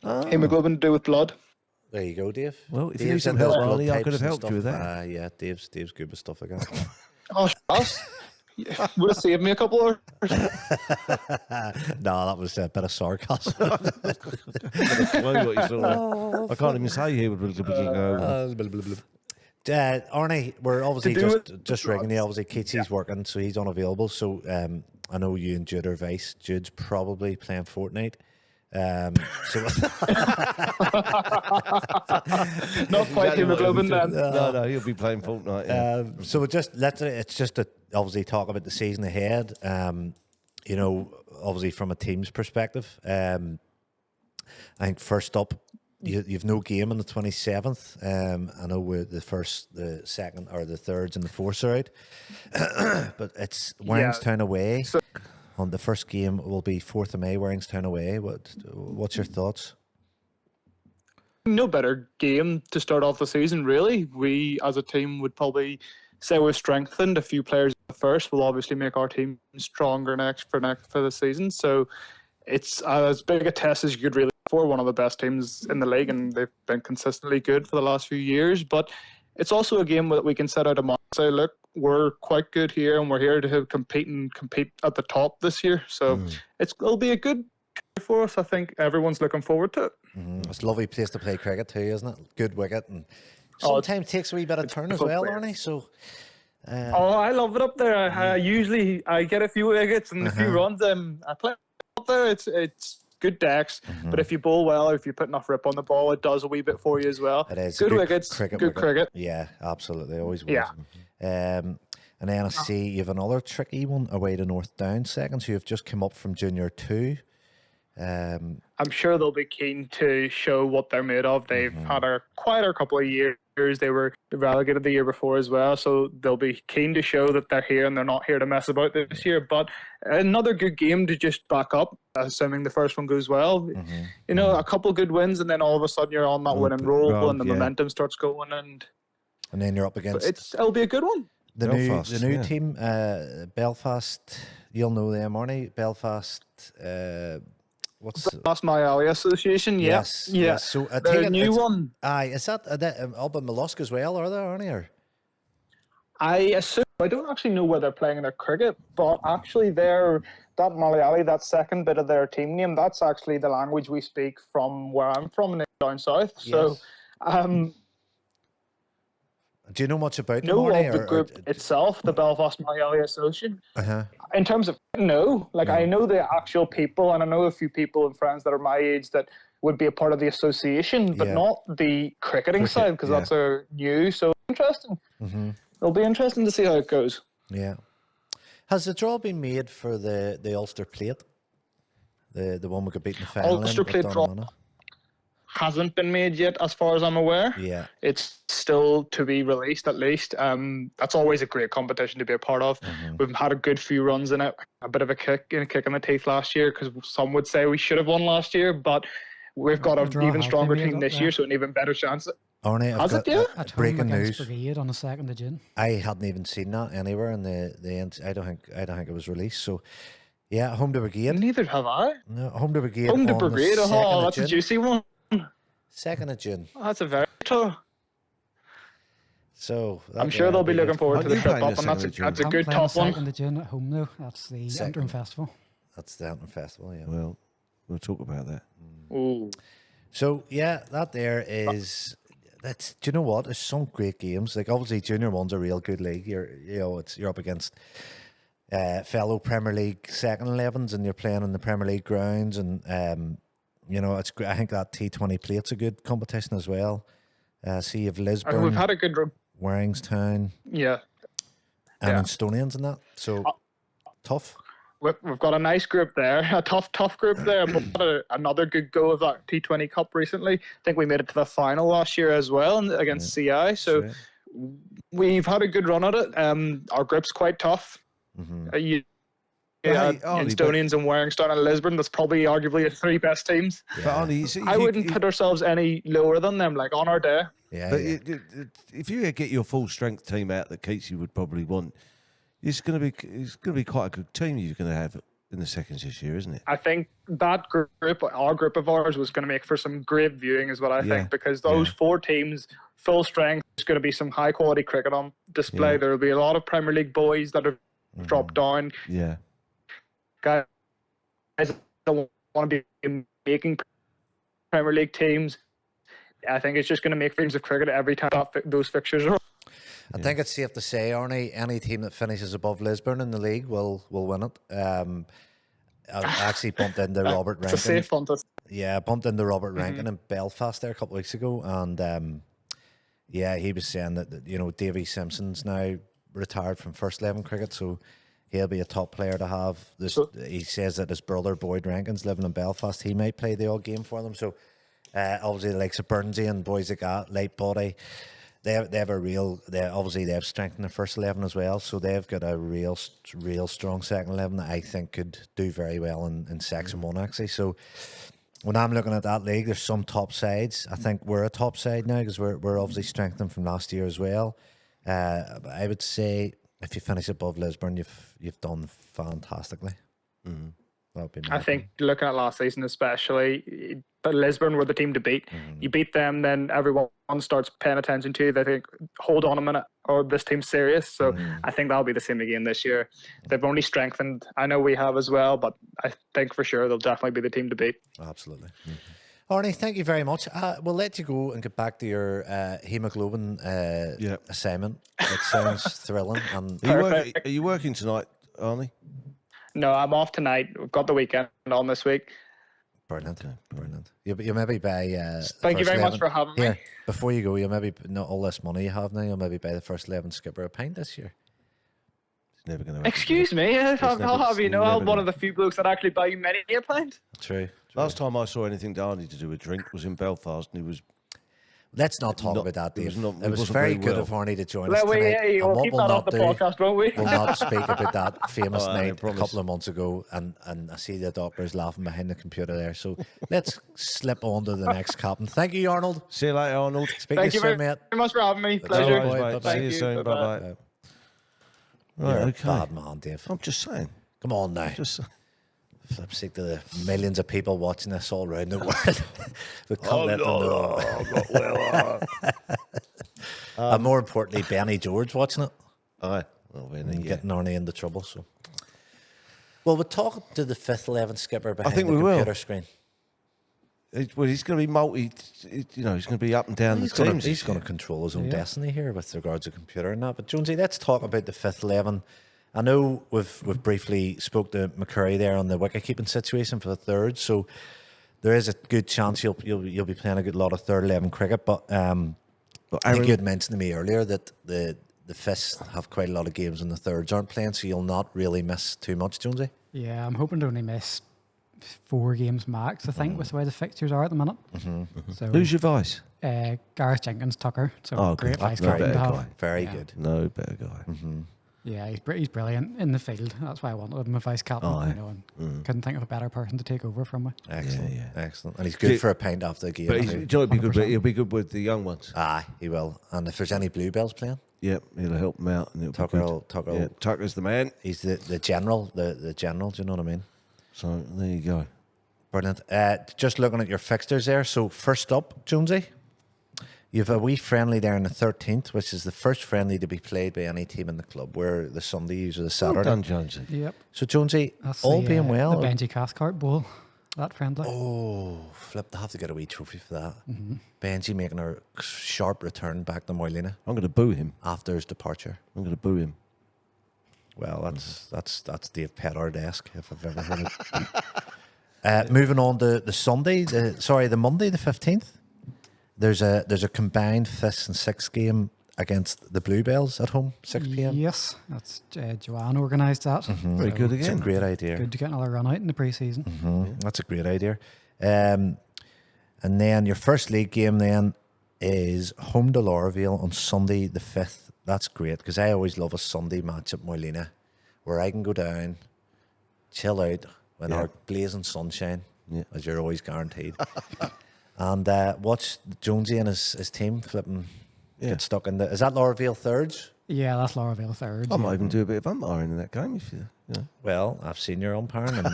Hemoglobin to do with blood. There you go, Dave. Well, if you need some help, Arnie, I could have helped you with that. Yeah, Dave's good with stuff like that. Oh, us? Yeah, would have saved me a couple of hours. No, that was a bit of sarcasm. I can't even say here. Arnie, we're obviously just ringing you. Obviously, Keitsy's working, so he's unavailable. So I know you and Jude are vice. Jude's probably playing Fortnite. So Not quite hemoglobin then. No, he'll be playing Fortnite. Yeah. so it's just to obviously talk about the season ahead. You know, obviously from a team's perspective, I think first up, you've no game on the 27th. I know we're the first, the second, or the thirds and the fourths are out, but it's Warringstown away. On the first game will be 4th of May, Warringstown away. What's your thoughts? No better game to start off the season, really. We, as a team, would probably say we've strengthened a few players first. Will obviously make our team stronger for the season. So it's as big a test as you could really for one of the best teams in the league, and they've been consistently good for the last few years. But it's also a game that we can set out a mark and say, look, we're quite good here, and we're here to compete at the top this year. So it'll be a good for us. I think everyone's looking forward to it. It's a lovely place to play cricket too, isn't it? Good wicket, and sometimes takes a wee bit of turn as well, Arnie. So. I love it up there. I get a few wickets and a few runs. I play up there. It's good decks, but if you bowl well, or if you put enough rip on the ball, it does a wee bit for you as well. It is good wickets, good cricket. Yeah, absolutely, always was. Yeah. And then I see you have another tricky one away to North Down seconds, who have just come up from Junior 2. I'm sure they'll be keen to show what they're made of. They've had quite a couple of years. They were relegated the year before as well, so they'll be keen to show that they're here and they're not here to mess about this year. But another good game to just back up, assuming the first one goes well. You know, a couple good wins, and then all of a sudden you're on that winning roll, and the momentum starts going, and then you're up against. It'll be a good one. The new team, Belfast. You'll know them, Arnie. Belfast. That's my alley association. Yes. So I they're a new one. Aye, is that up at Mollusk as well? Are there, Arnie? I assume. I don't actually know where they're playing their cricket, but actually that Malayali, that second bit of their team name, that's actually the language we speak from where I'm from, down south. Yes. So, do you know much about them, Arnie, the group itself, the Belfast Malayali Association? In terms of I know the actual people, and I know a few people and friends that are my age that would be a part of the association, but not the cricketing side, because that's new. So interesting. It'll be interesting to see how it goes. Yeah. Has the draw been made for the Ulster Plate? The one we could beat in the final? Ulster Plate draw hasn't been made yet, as far as I'm aware. Yeah. It's still to be released, at least. That's always a great competition to be a part of. We've had a good few runs in it, a bit of a kick in the teeth last year, because some would say we should have won last year, but we've got an even stronger team this year, so an even better chance. Arnie, I've got breaking news. Brigade on the 2nd of June. I hadn't even seen that anywhere in the end. I don't think it was released. So, yeah, home to Brigade. Neither have I. No, home to Brigade. Home to Brigade. Oh, that's a juicy one. 2nd of June. Oh, that's a very tough. So I'm sure they'll be looking forward to the trip up, and that's a good top one. 2nd of June at home though. That's the Interim Festival. That's the Interim Festival. Yeah. Well, we'll talk about that. Ooh. So yeah, that there is. Do you know what? There's some great games. Like obviously, Junior 1's a real good league. You're up against fellow Premier League second 11s, and you're playing in the Premier League grounds, and it's great. I think that T20 Plate's a good competition as well. See, you've Lisburn. We've had a good Warringstown. Yeah. And Estonians and that. So tough. We've got a nice group there, a tough group there. But we've had another good go of that T20 Cup recently. I think we made it to the final last year as well against CI. So we've had a good run at it. Our group's quite tough. Estonians and Warringstown and Lisburn, that's probably arguably the 3 best teams. I wouldn't put ourselves any lower than them, like on our day. If you get your full strength team out that Keatsy would probably want, it's going to be quite a good team you're going to have in the seconds this year, isn't it? I think that group, our group of ours, was going to make for some great viewing, is what I think, because those 4 teams, full strength, there's going to be some high quality cricket on display. There will be a lot of Premier League boys that have dropped down. Yeah. Guys that want to be making Premier League teams. I think it's just going to make things of cricket every time those fixtures are. I think it's safe to say, Arnie, any team that finishes above Lisburn in the league will win it. I actually bumped into Robert Rankin. It's a safe one to... Yeah, I bumped into Robert Rankin in Belfast there a couple of weeks ago, and yeah, he was saying that Davy Simpson's now retired from first 11 cricket, so he'll be a top player to have. He says that his brother Boyd Rankin's living in Belfast. He might play the odd game for them. So obviously the likes of Burnsy and boys like that, light body, they have strength in their first 11 as well. So they've got a real strong second 11 that I think could do very well in Section 1 actually. So when I'm looking at that league, there's some top sides. I think we're a top side now because we're obviously strengthened from last year as well. I would say if you finish above Lisburn, you've done fantastically. Mm-hmm. I think looking at last season especially, but Lisburn were the team to beat. Mm-hmm. You beat them, then everyone starts paying attention to you. They think, hold on a minute, or this team's serious. So I think that'll be the same again this year. They've only strengthened. I know we have as well, but I think for sure they'll definitely be the team to beat. Absolutely. Mm-hmm. Arnie, thank you very much. We'll let you go and get back to your hemoglobin assignment. It sounds thrilling. And are you working tonight, Arnie? No, I'm off tonight. We've got the weekend on this week. Brilliant. You maybe buy... Thank you very much for having me. Before you go, you maybe, not all this money you have now, you'll maybe buy the first 11 skipper a pint this year. It's never going to Excuse me, I'll have you know, I'm one of the few blokes that actually buy you many a pint. True. Last time I saw anything to Arnie to do with drink was in Belfast, and he was... Let's not talk about that, Dave. It was very good of Arnie to join us tonight. We'll keep that off the podcast, won't we? We'll not speak about that famous night a couple of months ago, and I see the doctors laughing behind the computer there. So let's slip on to the next captain. Thank you, Arnold. See you later, Arnold. Speak to you soon, mate. Thank you very much for having me. Pleasure. Right, see you soon. Bye-bye. Right, okay. Bad man, Dave. I'm just saying. Come on now. Flip sake to the millions of people watching this all around the world. We can't let them know. And more importantly, Benny George watching it. Aye. And getting Arnie into trouble. So, well, we'll talk to the 5th 11 skipper behind the computer screen. Well, he's going to be he's going to be up and down the teams. He's going to control his own destiny here with regards to computer and that. But Jonesy, let's talk about the 5th 11. I know we've briefly spoke to McCurry there on the wicket-keeping situation for the third, so there is a good chance you'll be playing a good lot of third 11 cricket. But I think you had mentioned to me earlier that the fifths have quite a lot of games and the thirds aren't playing, so you'll not really miss too much, Jonesy. Yeah, I'm hoping to only miss 4 games max, I think, with the way the fixtures are at the minute. Mm-hmm. So, who's your vice? Gareth Jenkins Tucker. So great vice captain to have. Very good. No better guy. Mm-hmm. Yeah, he's brilliant in the field. That's why I wanted him as vice captain. And couldn't think of a better person to take over from me. Excellent, excellent. And he's good for a pint after the game. But he'll be good with the young ones. He will. And if there's any bluebells playing, yep, it'll help him out. And Tucker's the man. He's the general. The general. Do you know what I mean? So there you go. Brilliant. Just looking at your fixtures there. So first up, Jonesy, you have a wee friendly there on the 13th, which is the first friendly to be played by any team in the club. We're the Sunday, usually the Saturday. Well done, Jonesy. Yep. So Jonesy, that's being well. The Benji Cathcart Bowl, that friendly. Oh, flip! They have to get a wee trophy for that. Mm-hmm. Benji making a sharp return back to Moylina. I'm going to boo him after his departure. I'm going to boo him. Well, that's Dave Pettard-esque if I've ever heard it. Moving on to the Monday, the 15th. There's a combined 5th and 6th game against the Bluebells at home, 6 p.m. Yes, that's Joanne organised that. Mm-hmm. Very good again. It's a great idea. Good to get another run out in the pre-season. Mm-hmm. Yeah. That's a great idea. And then your first league game then is home to Lauraville on Sunday the 5th. That's great because I always love a Sunday match at Moylina where I can go down, chill out in our blazing sunshine, as you're always guaranteed. And watch Jonesy and his team flipping get stuck in the... Is that Lauraville thirds? Yeah, that's Lauraville thirds. I might even do a bit of umpiring in that game if you know. Well, I've seen your umpiring. And,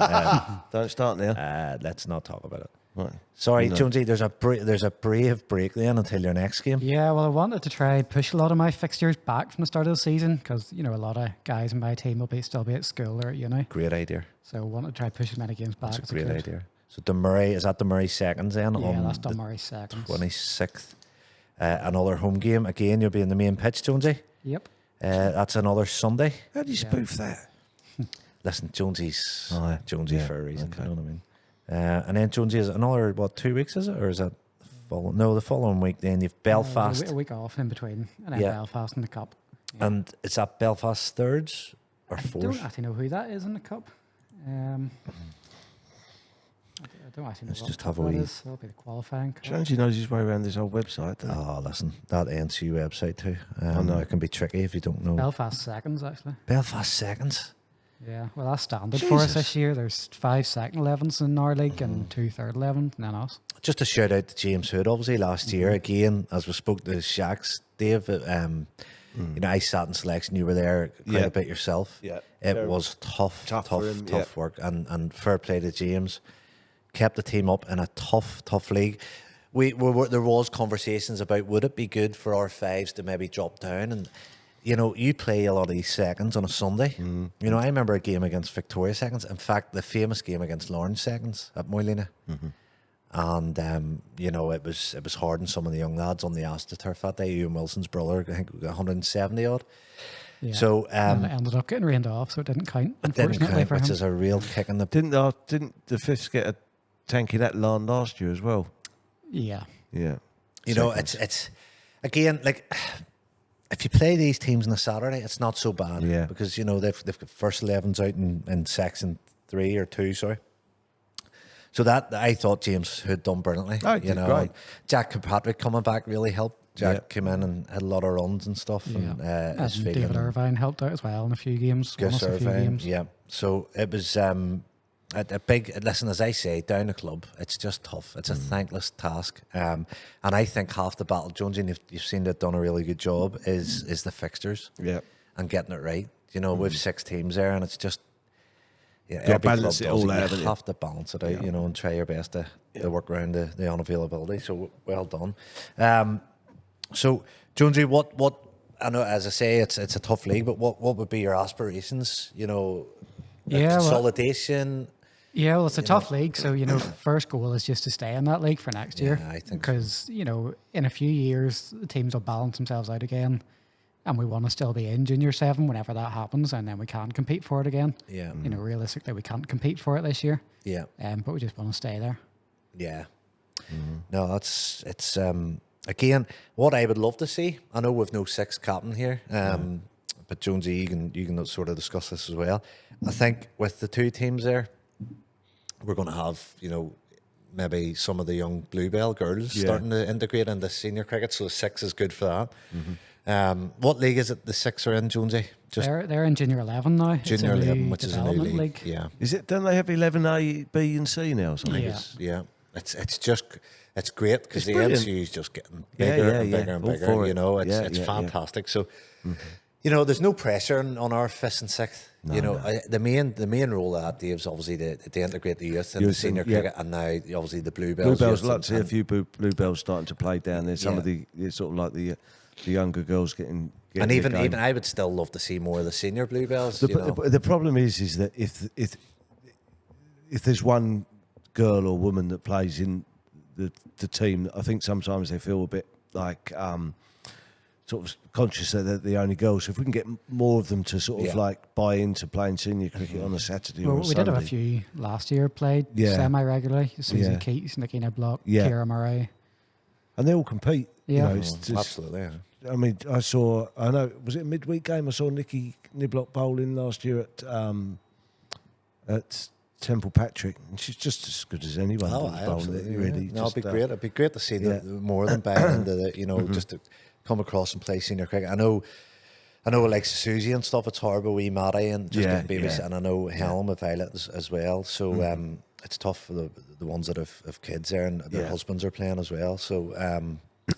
don't start now. Let's not talk about it. Right. Sorry, Jonesy, there's a brave break then until your next game. Yeah, well, I wanted to try push a lot of my fixtures back from the start of the season because, a lot of guys in my team will still be at school or at uni. Great idea. So I wanted to try push as many games back. That's a great idea. So Dunmurray, is that Dunmurray seconds then? Yeah, that's Dunmurray seconds. 26th. another home game. Again, you'll be in the main pitch, Jonesy. Yep. That's another Sunday. How do you spoof that? Listen, Jonesy's Jonesy yeah, for a reason. okay. You know what I mean? And then Jonesy is another 2 weeks, is it, or is that? The following week. Then you've Belfast. A week off in between, and then Belfast in the cup. Yeah. And is that Belfast thirds or I fourths? don't actually know who that is in the cup. I don't actually know. Let's what just cup have a that wee- is. That'll be the qualifying cup. Jonesy knows his way around this whole website, doesn't he? Oh, listen, that NCU website too. I know. It can be tricky if you don't know. Belfast seconds, actually. Belfast seconds. Yeah, well, that's standard for us Jesus. this year. There's 5 second 11s in our league and 2 third 11s, and then us. Just a shout out to James Hood, obviously last year again, as we spoke to Shaqs, Dave. You know, I sat in selection. You were there quite a bit yourself. Yeah, it was tough for him, work, and fair play to James. Kept the team up in a tough league. We were there was conversations about would it be good for our fives to maybe drop down, and you know, you play a lot of these seconds on a Sunday. You know, I remember a game against Victoria seconds. In fact, the famous game against Lawrence seconds at Moylina. And you know, it was hard on some of the young lads on the AstroTurf that day. Ewan Wilson's brother, I think, got 170 odd. Yeah. So and it ended up getting rained off, so it didn't count. it didn't Unfortunately count, for which him. is a real kick in the. Didn't the Fifths get a tanky that lawn last year as well? Yeah. Yeah. You know, it's again like. If you play these teams on a Saturday, it's not so bad. Yeah. Because, you know, they've got first 11s out in section 3 or 2, sorry. So that, I thought James had done brilliantly. Oh, he you did know, great. Jack Kirkpatrick coming back really helped. Jack came in and had a lot of runs and stuff. And, his And feeling David Irvine helped out as well in a few games. Won Gus us a few Irvine, games. yeah. So it was a big, listen, as I say, down the club, it's just tough. It's a thankless task. And I think half the battle, Jonesy, and you've seen that done a really good job, is the fixtures and getting it right. You know, we've 6 teams there, and it's just, every balance club it all does out, You haven't you? have to balance it out, you know, and try your best to work around the unavailability. So well done. So, Jonesy, what I know, as I say, it's a tough league, but what would be your aspirations? You know, consolidation. Yeah, well, it's a tough league, so you know, first goal is just to stay in that league for next year. I think so. because you know, in a few years, the teams will balance themselves out again, and we want to still be in Junior 7 whenever that happens, and then we can compete for it again. Yeah. You know, realistically, we can't compete for it this year. Yeah. But we just want to stay there. Yeah. No, it's again what I would love to see. I know we've no 6th captain here, but Jonesy, you can sort of discuss this as well. I think with the 2 teams there, we're going to have, you know, maybe some of the young Bluebell girls starting to integrate into senior cricket, so 6 is good for that. What league is it the 6 are in, Jonesy? Just They're in Junior 11 now. It's Junior a new 11, which is a new development league. Yeah. Is it? Don't they have 11A, B, and C now? Or something? Yeah. Yeah, it's just it's great because It's the brilliant. NCU is just getting Yeah, bigger yeah, and yeah. bigger and All bigger. for You it. know, it's Yeah. fantastic. So, you know, there's no pressure on our 5th and 6th. You know, the main role of that, Dave's obviously to integrate the youth and the senior cricket, and now obviously the Bluebells. Bluebells, youth like to see a and- few Bluebells starting to play down there. Some Yeah. of the sort of like the younger girls getting and their even game. I would still love to see more of the senior Bluebells. The problem is that if there's one girl or woman that plays in the team, I think sometimes they feel a bit like sort of conscious that they're the only girls. So if we can get more of them to sort of like buy into playing senior cricket on a Saturday or a Well, we Sunday. did have a few last year played semi-regularly. Susan Keats, Nikina Block, Kira Murray. And they all compete. Yeah. You know, it's just, Absolutely. Yeah. I mean, was it a midweek game? I saw Nikki Niblock bowling last year at Temple Patrick, and she's just as good as anyone. Oh, that's bowling it, absolutely. really. No, it'd be great. It'd be great to see more of them back into the, you know, just to come across and play senior cricket. I know like Susie and stuff, it's horrible, wee Maddie and just getting babies, and I know Helm and Violet as well. So it's tough for the ones that have kids there and their husbands are playing as well. So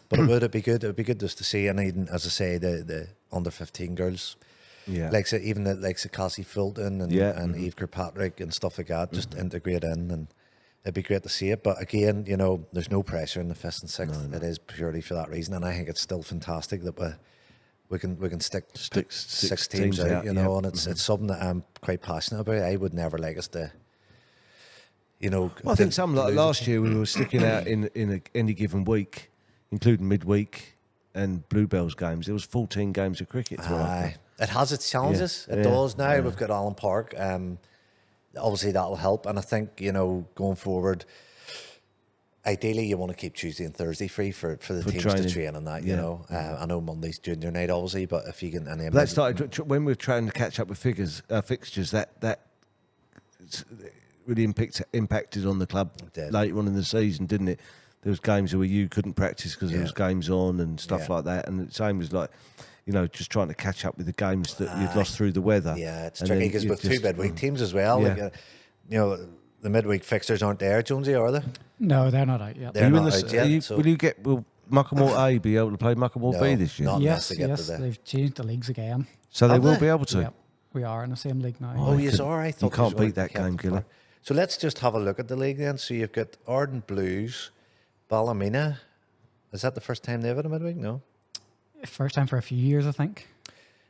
but it'd be good. It'd be good just to see, and even as I say, the under 15 girls. Yeah. Like so even like Cassie Fulton and Eve Kirkpatrick and stuff like that, just integrate in, and it'd be great to see it. But again, you know, there's no pressure in the 5th and 6th. It is purely for that reason, and I think it's still fantastic that we can stick 6 teams out, you know, and it's something that I'm quite passionate about. I would never like us to, you know. Well, I think some like last year we were sticking out in any given week. including midweek and Bluebells games, there was 14 games of cricket. It has its challenges. It does now. We've got Allen Park. Obviously, that'll help. And I think, going forward, ideally, you want to keep Tuesday and Thursday free for the teams training. to train and that, I know Monday's junior night, obviously, but if you can... And that started, when we were trying to catch up with fixtures, that really impacted on the club later on in the season, didn't it? There was games where you couldn't practice because there was games on and stuff like that. And the same was like... just trying to catch up with the games that you'd lost through the weather. Yeah, it's tricky because with two midweek teams as well. Yeah. Like, the midweek fixtures aren't there, Jonesy, are they? No, they're not out yet. They're not out yet. Will Muckamore A be able to play Muckamore B this year? Yes, they've changed the leagues again. So they will be able to? Yep, we are in the same league now. Oh, yes, all right. You can't beat that game, Giller. So let's just have a look at the league then. So you've got Arden Blues, Ballymena. Is that the first time they've had a midweek? No. First time for a few years, I think.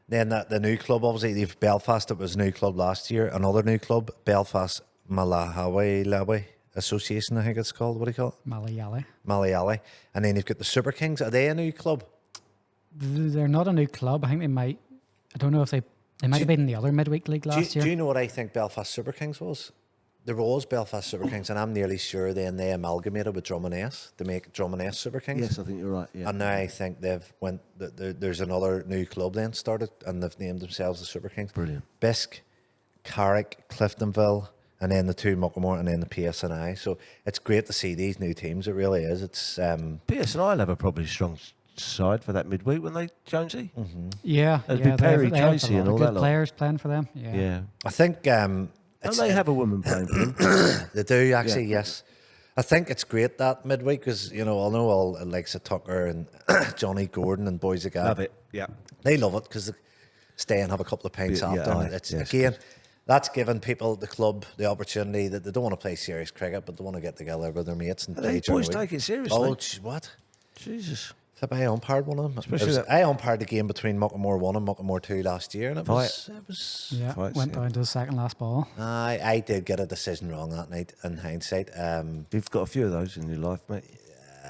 Then the new club, obviously, you've Belfast. It was a new club last year. Another new club, Belfast Malawi Association, I think it's called. What do you call it? Malayali. And then you've got the Super Kings. Are they a new club? They're not a new club. I think they might. I don't know if they might have been in the other midweek league last year. Do you know what I think Belfast Super Kings was? There was Belfast Super Kings, and I'm nearly sure then they amalgamated with Drummond S to make Drummond S Super Kings. Yes, I think you're right. Yeah. And now I think there's another new club then started, and they've named themselves the Super Kings. Brilliant. Bisk, Carrick, Cliftonville, and then the two Muckamore, and then the PSNI. So it's great to see these new teams. It really is. It's PSNI will have a probably strong side for that midweek, won't they, Jonesy? Mm-hmm. Yeah, it'd be Perry, Tracy, and all that. Players playing for them. Yeah. I think. Don't they have a woman playing for them? They do actually. Yes. I think it's great that midweek because I know all likes of Tucker and Johnny Gordon and boys again. Love it. Yeah. They love it because they stay and have a couple of pints after. And again, that's giving people, the club, the opportunity that they don't want to play serious cricket, but they want to get together with their mates and play. Boys take it seriously. Oh, what? Jesus. I umpired one of them. I umpired the game between Muckamore 1 and Muckamore 2 last year, and it was went down to the second last ball. I did get a decision wrong that night in hindsight. You've got a few of those in your life, mate.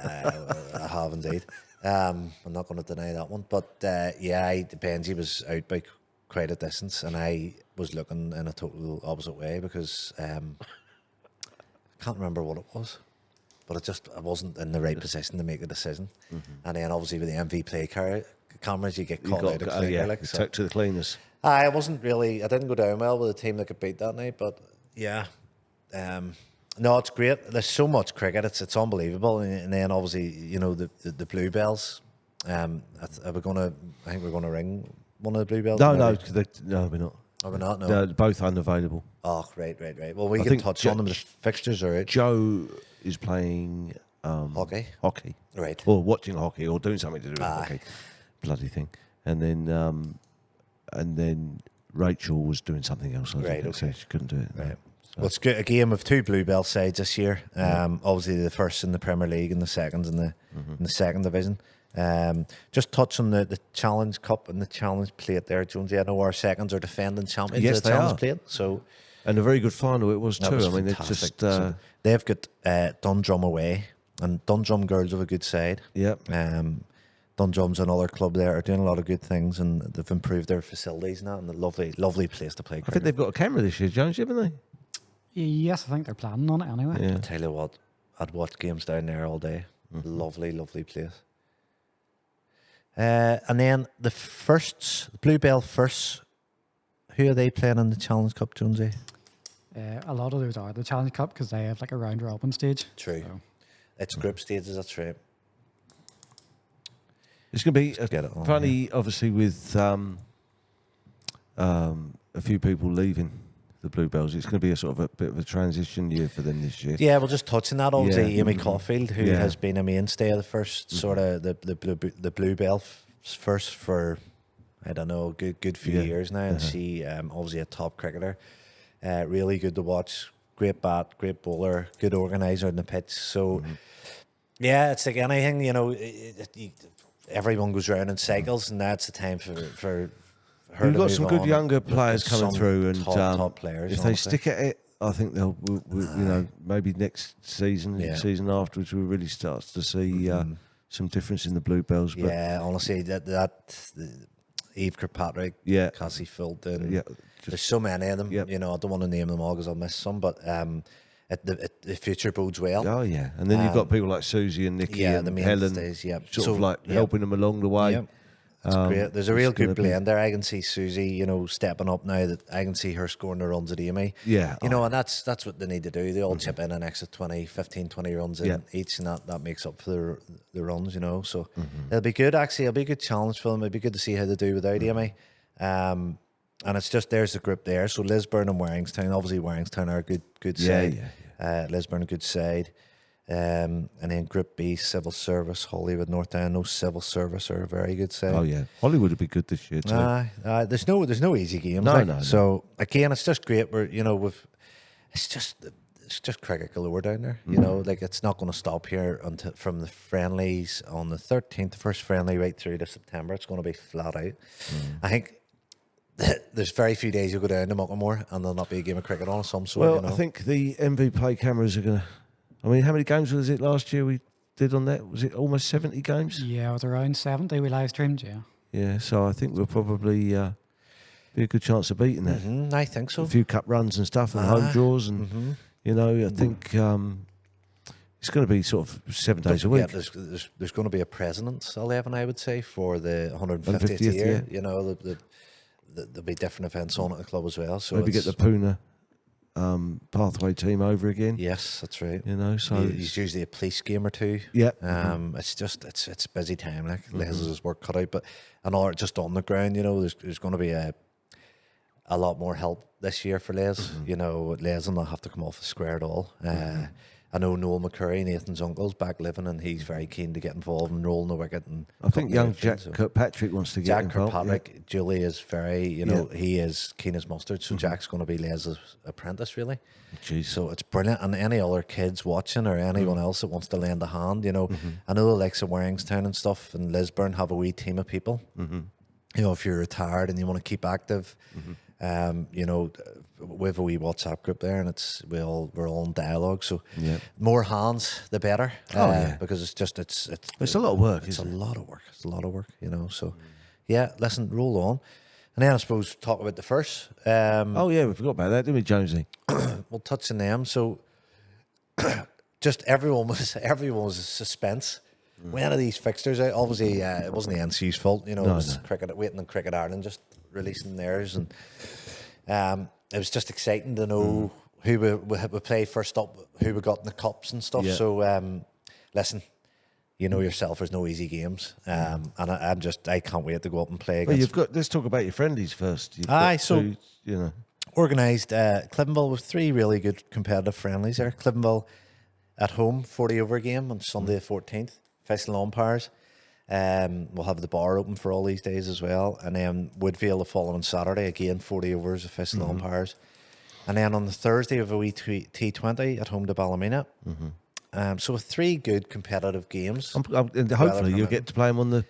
I have indeed. I'm not going to deny that one, but Benji was out by quite a distance, and I was looking in a total opposite way because I can't remember what it was. But I wasn't in the right position to make a decision. Mm-hmm. And then obviously with the MV play cameras, you get caught out of cleaner. Took to the cleaners. I didn't go down well with a team that could beat that night, but yeah. No, it's great. There's so much cricket. It's unbelievable. And then obviously, the Bluebells. I think we're going to ring one of the Bluebells. No, we're not. Oh, we're not? No. They're both unavailable. Oh, right. Well, we can touch on them. The fixtures are out. Joe is playing hockey, right? Or watching hockey, or doing something to do with hockey, bloody thing. And then Rachel was doing something else. So she couldn't do it. Right. So. Well, it's good. A game of two Bluebell sides this year. Obviously, the first in the Premier League and the second in the second division. Just touch on the Challenge Cup and the Challenge Plate there, Jonesy. I know our seconds are defending champions. Yes, of the Challenge Plate. So. And a very good final it was too. I mean, it's just they've got Dundrum away, and Dundrum girls have a good side. Yep. Dundrum's another club there, are doing a lot of good things, and they've improved their facilities now, and a lovely place to play cricket. I think they've got a camera this year, Jones, haven't they? Yes, I think they're planning on it anyway. Yeah. I tell you what, I'd watch games down there all day. Mm-hmm. Lovely place. And then the Bluebell firsts. Who are they playing in the Challenge Cup, Jonesy? A lot of those are the Challenge Cup because they have like a round robin stage. True. So. It's group stages, that's right. It's going to be funny, obviously, with a few people leaving the Bluebells. It's going to be a sort of a bit of a transition year for them this year. Yeah, we'll just touch on that. Obviously, Amy Caulfield, who has been a mainstay of the first sort of the Bluebell first for, I don't know, good few years now, and she obviously a top cricketer. Really good to watch. Great bat, great bowler, good organiser in the pitch. So, yeah, it's like anything, everyone goes round in cycles, and that's the time for her. We've got some good younger players coming through, and top players. If they stick at it, I think they'll, maybe next season, season afterwards, we'll really start to see some difference in the Bluebells. But yeah, honestly, Eve Kirkpatrick, Cassie Fulton, there's so many of them. You know, I don't want to name them all because I'll miss some, but the future bodes well. Oh yeah, and then you've got people like Susie and Nikki and the Helen, sort of like helping them along the way. Yep. It's great. There's a real good blend there. I can see Susie, you know, stepping up now. That I can see her scoring the runs at Amy. Yeah. You know, and that's what they need to do. They all chip in an extra 15, 20 runs in each, and that makes up for the runs, you know. So it'll be good, actually. It'll be a good challenge for them. It'll be good to see how they do without Amy. And it's just, there's the group there. So Lisburn and Warringstown. Obviously, Warringstown are a good side. Lisburn, a good side. And then Group B, Civil Service, Hollywood, North End. No, Civil Service are a very good side. Oh yeah, Hollywood would be good this year too. There's no easy games. No. So again, it's just great. It's just cricket galore down there. You know, like it's not going to stop here until from the friendlies on the 13th, the first friendly right through to September. It's going to be flat out. I think there's very few days you'll go down to Muckamore and there'll not be a game of cricket on of some sort. Well, you know? I think the MV Play cameras are going to. I mean, how many games was it last year we did on that? Was it almost 70 games? Yeah, it was around 70 we live streamed, Yeah, so I think we'll probably be a good chance of beating that. I think so. A few cup runs and stuff and home draws and, you know, I think it's going to be sort of 7 days a week. Yeah, there's going to be a President's 11, I would say, for the 150th year. You know, there'll be different events on at the club as well. So maybe get the Puna pathway team over again. Yes, that's right. You know, so it's usually a police game or two. Yeah. It's just it's busy time. Like Les has his work cut out, but just on the ground, you know, there's going to be a lot more help this year for Les. You know, Les will not have to come off the square at all. I know Noel McCurry, Nathan's uncle's back living, and he's very keen to get involved and rolling the wicket. And I think young Jack Kirkpatrick wants to get involved. Jack Kirkpatrick, Julie is very, you know, he is keen as mustard. So Jack's going to be Les's apprentice, really. Jeez. So it's brilliant. And any other kids watching or anyone else that wants to lend a hand, you know, I know the likes of Warringstown and stuff and Lisburn have a wee team of people. You know, if you're retired and you want to keep active, you know, we have a wee WhatsApp group there, and we're all in dialogue. So more hands, the better. Because it's a lot of work. It's a lot of work. It's a lot of work, you know. So listen, roll on, and then I suppose talk about the first. We forgot about that, didn't we, Jonesy? We'll touch on them. So just everyone was a suspense. When are these fixtures out? Obviously, it wasn't the NCU's fault. You know, it was cricket waiting on Cricket Ireland just releasing theirs, and it was just exciting to know who we play first up, who we got in the cups and stuff. So listen, you know yourself, there's no easy games, and I can't wait to go up and play. Well, let's talk about your friendlies first. You know, organised Cliftonville with 3 really good competitive friendlies there. Cliftonville at home, 40 over game on Sunday the 14th. Official umpires. We'll have the bar open for all these days as well. And then Woodvale the following Saturday, again, 40 overs, official umpires. And then on the Thursday, we have a wee T20 at home to Ballymena. So with 3 good competitive games. And hopefully you'll get to play them on the...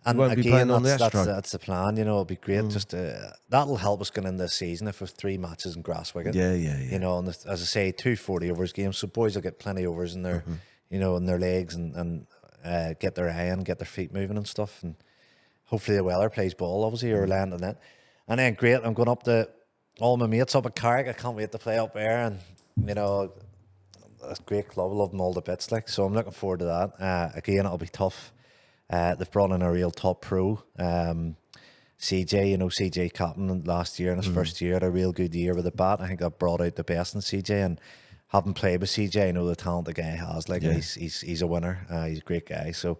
And won't again, be playing on the Astro. that's the plan. You know, it'll be great. Just that'll help us get in this season if we've 3 matches in grass wicket. Yeah. You know, and as I say, 2 40 overs games. So boys will get plenty overs in their, you know, in their legs and get their eye and get their feet moving and stuff, and hopefully the Weller plays ball obviously or land on it. And then great, I'm going up to all my mates up at Carrick. I can't wait to play up there, and you know, it's a great club. I love them all to bits, like, so I'm looking forward to that. Again, it'll be tough. They've brought in a real top pro, CJ, you know, CJ captain last year in his first year, had a real good year with the bat. I think I've brought out the best in CJ, and having played with CJ, I know the talent the guy has. Like, he's a winner. He's a great guy. So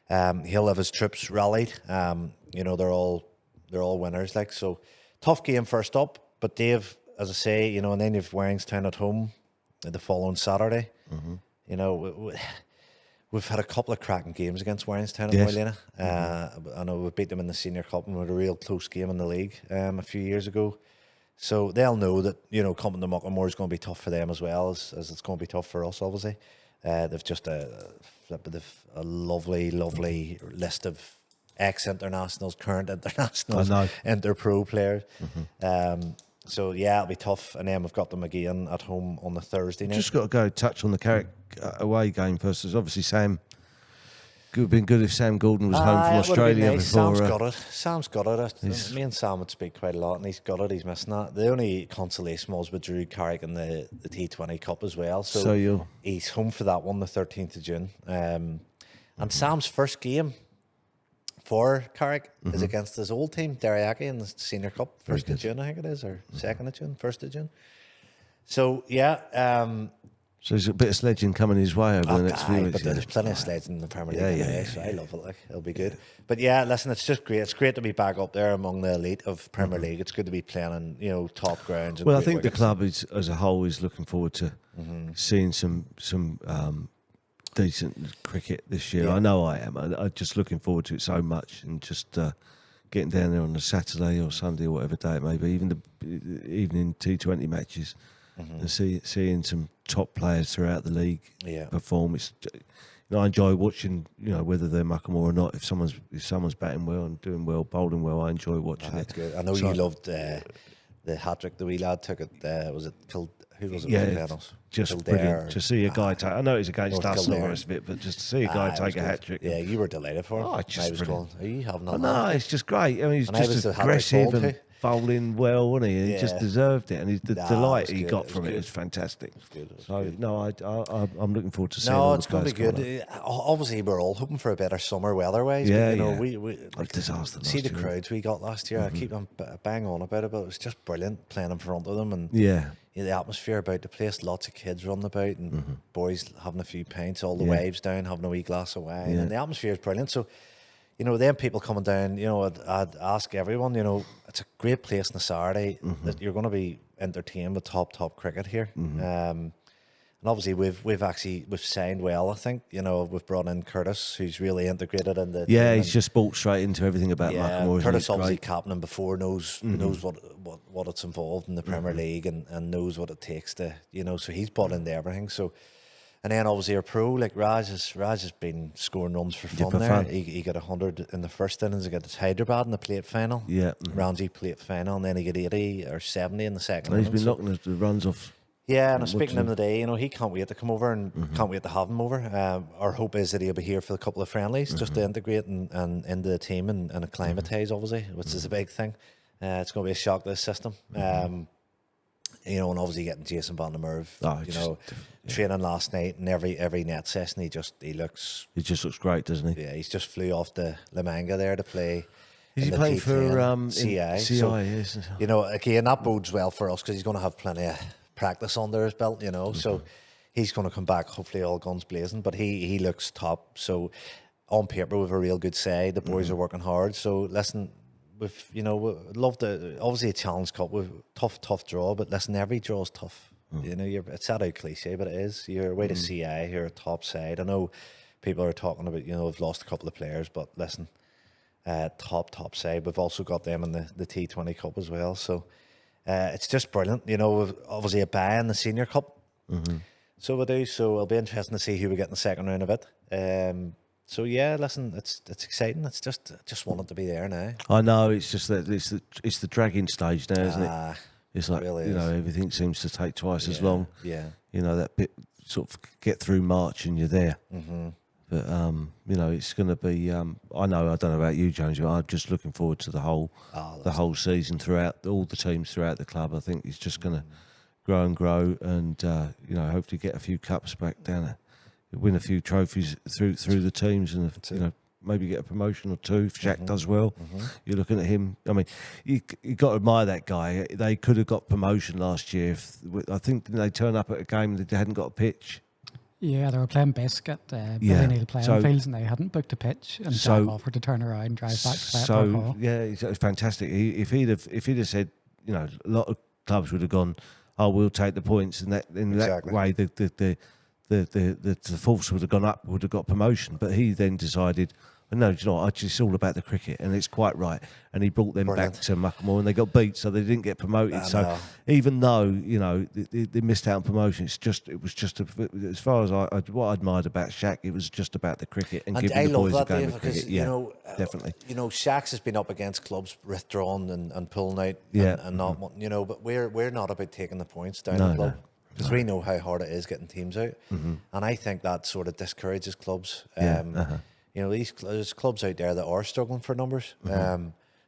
he'll have his troops rallied. You know, they're all winners. Like, so tough game first up. But Dave, as I say, you know, and then you've Warringstown at home the following Saturday. You know, we've had a couple of cracking games against Warringstown at Moylena. I know we beat them in the Senior Cup and we had a real close game in the league a few years ago. So they'll know that, you know, coming to Muckamore is going to be tough for them as well as it's going to be tough for us, obviously. They've just a lovely list of ex-internationals, current internationals, inter-pro players. So, yeah, it'll be tough. And then we've got them again at home on the Thursday night. Just got to go touch on the Carrick away game first. There's obviously Sam have been good if Sam Gordon was home from Australia nice. before. Sam's got it. Me and Sam would speak quite a lot, and he's got it. He's missing that. The only consolation was with Drew Carrick in the T20 Cup as well. So he's home for that one, the 13th of June. And Sam's first game for Carrick is against his old team, Derryaki, in the Senior Cup, 1st of June, I think it is, or 2nd of June, 1st of June. So, yeah. So there's a bit of sledging coming his way over the next few weeks. But there's plenty of sledging in the Premier League anyway, so I love it. Like, it'll be good. But yeah, listen, it's just great. It's great to be back up there among the elite of Premier League. It's good to be playing on, top grounds. And well, I think the club as a whole is looking forward to seeing some decent cricket this year. I know I am. I'm just looking forward to it so much, and just getting down there on a Saturday or Sunday or whatever day it may be, even the evening T20 matches, and seeing some top players throughout the league perform. I enjoy watching, whether they're Muckamore or not. If someone's batting well and doing well, bowling well, I enjoy watching it. That's good. I know you loved the hat trick the wee lad took it. Was it Killed? Who was it? Yeah, just brilliant to see a guy take. I know it's against us and the rest of it, but just to see a guy take a hat trick. Yeah, you were delighted for him. Oh, it's just brilliant. Are you having that? No, it's just great. I mean, he's just aggressive and bowling well, wasn't he? He just deserved it, and the delight he got from it is fantastic. So no, I'm looking forward to seeing. No, it's going to be good. Obviously, we're all hoping for a better summer weather-wise. Yeah, but, we disaster. See the crowds we got last year. I keep on bang on about it, but it was just brilliant playing in front of them, and the atmosphere about the place. Lots of kids running about, and boys having a few pints. All the waves down, having a wee glass of wine, and the atmosphere is brilliant. So, then people coming down, I'd ask everyone, it's a great place on a Saturday that you're going to be entertained with top cricket here. And obviously we've signed well, I think. We've brought in Curtis, who's really integrated in the team, he's just bought straight into everything about Muckamore. Curtis obviously captaining before knows what it's involved in the Premier League and knows what it takes to, so he's bought into everything. So, and then obviously our pro, like Raj has been scoring runs for fun there. He got 100 in the first innings against Hyderabad in the plate final. Ranji plate final, and then he got 80 or 70 in the second innings. He's been knocking the runs off. Yeah, and I'm speaking to him today, he can't wait to come over and can't wait to have him over. Our hope is that he'll be here for a couple of friendlies just to integrate and into the team and acclimatise, obviously, which is a big thing. It's going to be a shock to the system. And obviously getting Jason Van der Merwe, training last night and every net session, he just looks great, doesn't he? Yeah, he's just flew off to La Manga there to play. Is he playing for CI? CI, so, yes. Again, that bodes well for us because he's going to have plenty of practice under his belt, so he's going to come back hopefully all guns blazing, but he looks top. So on paper we've a real good side. The boys are working hard. So listen, we love the obviously a Challenge Cup with tough draw, but listen, every draw is tough. It's that out cliche, but it is. You're away to CI, you're a top side. I know people are talking about we've lost a couple of players, but listen, top side. We've also got them in the T20 Cup as well, so it's just brilliant. We've obviously a bye in the Senior Cup. So we do. So it'll be interesting to see who we get in the second round of it. So yeah, listen, it's exciting. It's just wanted to be there now. I know. It's just that it's the dragging stage now, isn't it? It's like really everything seems to take twice as long. Yeah. That bit sort of get through March and you're there. But it's going to be. I don't know about you, James, but I'm just looking forward to the whole season throughout all the teams throughout the club. I think it's just going to grow and hopefully get a few cups back down there, win a few trophies through the teams, and maybe get a promotion or two if Shaq does well. You're looking at him. I mean, you got to admire that guy. They could have got promotion last year. I think they turn up at a game that they hadn't got a pitch. Yeah, they were playing Bisque at Billy Neal playing fields, and they hadn't booked a pitch, and Jack offered to turn around and drive back to play at Park Hall. Yeah, it's fantastic. If he'd have said, a lot of clubs would have gone, "Oh, we'll take the points," and that way the force would have gone up, would have got promotion. But he then decided, no, do you know what? It's all about the cricket, and it's quite right. And he brought them back to Muckamore, and they got beat, so they didn't get promoted. So even though they missed out on promotion, it was just as far as what I admired about Shaq, it was just about the cricket and giving the boys a game of cricket. Yeah, definitely. Shaq's has been up against clubs withdrawn and pulling out, and not but we're not about taking the points down the club. Because we know how hard it is getting teams out, and I think that sort of discourages clubs. You know, there's clubs out there that are struggling for numbers.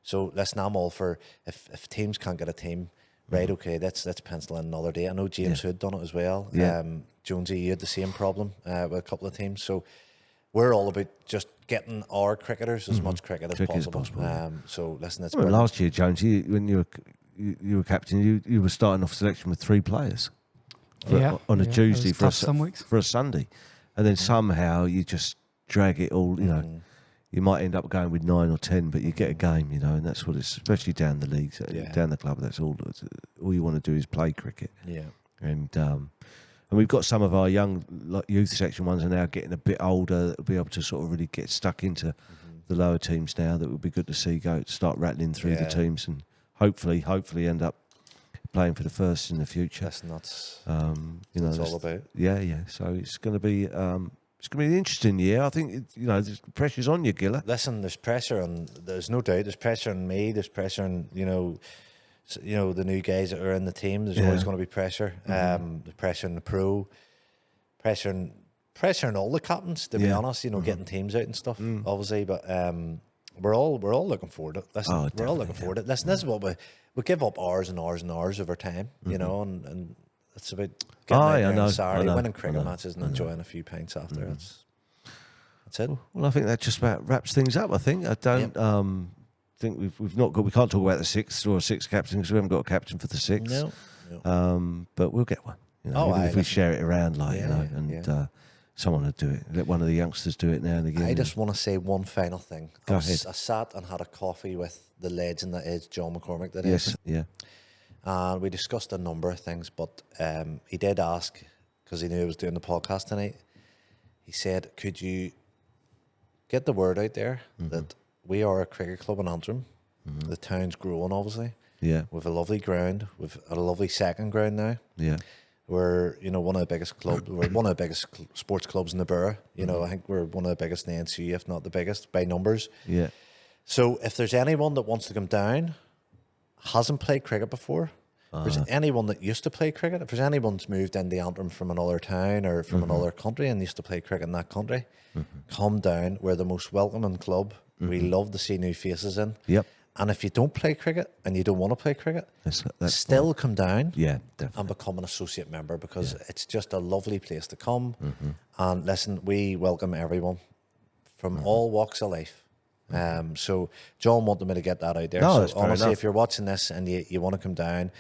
So listen, I'm all for if teams can't get a team, right? Okay, let's pencil in another day. I know James Hood done it as well. Jonesy, you had the same problem with a couple of teams. So we're all about just getting our cricketers as much cricket as possible. So listen, it's last year, Jones, when you were captain, you were starting off selection with 3 players on a Tuesday for a Sunday, and then somehow you just drag it all. You know, you might end up going with 9 or 10, but you get a game. You know, and that's what it's especially down the leagues, down the club. That's all you want to do is play cricket. And we've got some of our young youth section ones are now getting a bit older. They'll be able to sort of really get stuck into the lower teams now. That would be good to see start rattling through the teams and hopefully end up playing for the first in the future. That's nuts. That's all about. Yeah. So it's going to be an interesting year. I think the pressure's on you, Giller. Listen, there's pressure on. There's no doubt. There's pressure on me. There's pressure on the new guys that are in the team. There's always going to be pressure. The pressure on the pro, pressure on all the captains. To be honest, getting teams out and stuff, obviously. But we're all looking forward to it. Listen, we're all looking forward to it. Listen, this is what we give up hours and hours and hours of our time, and it's about getting out there on Saturday, winning cricket matches and enjoying a few pints after. That's it. Well, I think that just about wraps things up. I think I don't. Think we can't talk about the 6th or 6th captain because we haven't got a captain for the 6th. No. But we'll get one. If we share it around, someone will do it. Let one of the youngsters do it now and again. I just want to say one final thing. Go ahead. I sat and had a coffee with the legend that is John McCormick today. Yes, yeah. And we discussed a number of things, but he did ask, because he knew I was doing the podcast tonight, he said, could you get the word out there that we are a cricket club in Antrim. The town's growing, obviously. Yeah. We've a lovely ground. We've a lovely second ground now. Yeah. We're, one of the biggest clubs. We're one of the biggest sports clubs in the borough. I think we're one of the biggest in the NCU, if not the biggest, by numbers. Yeah. So if there's anyone that wants to come down, hasn't played cricket before, if there's anyone that used to play cricket, if there's anyone that's moved into Antrim from another town or from another country and used to play cricket in that country, come down. We're the most welcoming club. We love to see new faces in. Yep. And if you don't play cricket and you don't want to play cricket, that's still come down and become an associate member because it's just a lovely place to come. And listen, we welcome everyone from all walks of life. So John wanted me to get that out there. No, so honestly, if you're watching this and you want to come down,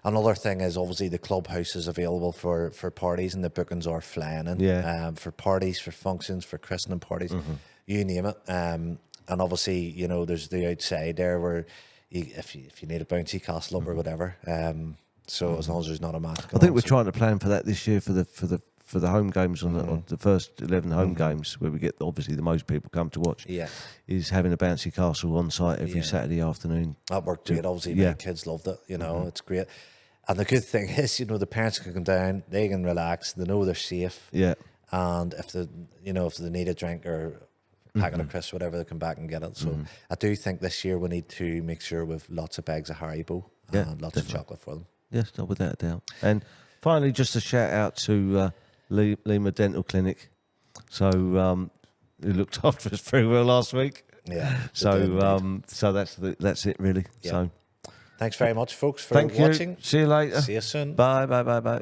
another thing is obviously the clubhouse is available for parties and the bookings are flying in. For parties, for functions, for christening parties. You name it, and obviously, there's the outside there where, if you need a bouncy castle up or whatever. So as long as there's not a mask, I think we're trying to plan for that this year for the home games on the first 11 home games where we get obviously the most people come to watch. Yeah, is having a bouncy castle on site every Saturday afternoon. That worked great. Obviously, my kids loved it. It's great. And the good thing is, the parents can come down, they can relax, they know they're safe. Yeah, and if they need a drink or packet of crisps, whatever, they come back and get it. So I do think this year we need to make sure we've lots of bags of Haribo and lots of chocolate for them. Yes, not without a doubt. And finally, just a shout out to Lima Dental Clinic. So who looked after us very well last week. Yeah. So that's it really. Yeah. So thanks very much, folks, for watching. See you later. See you soon. Bye.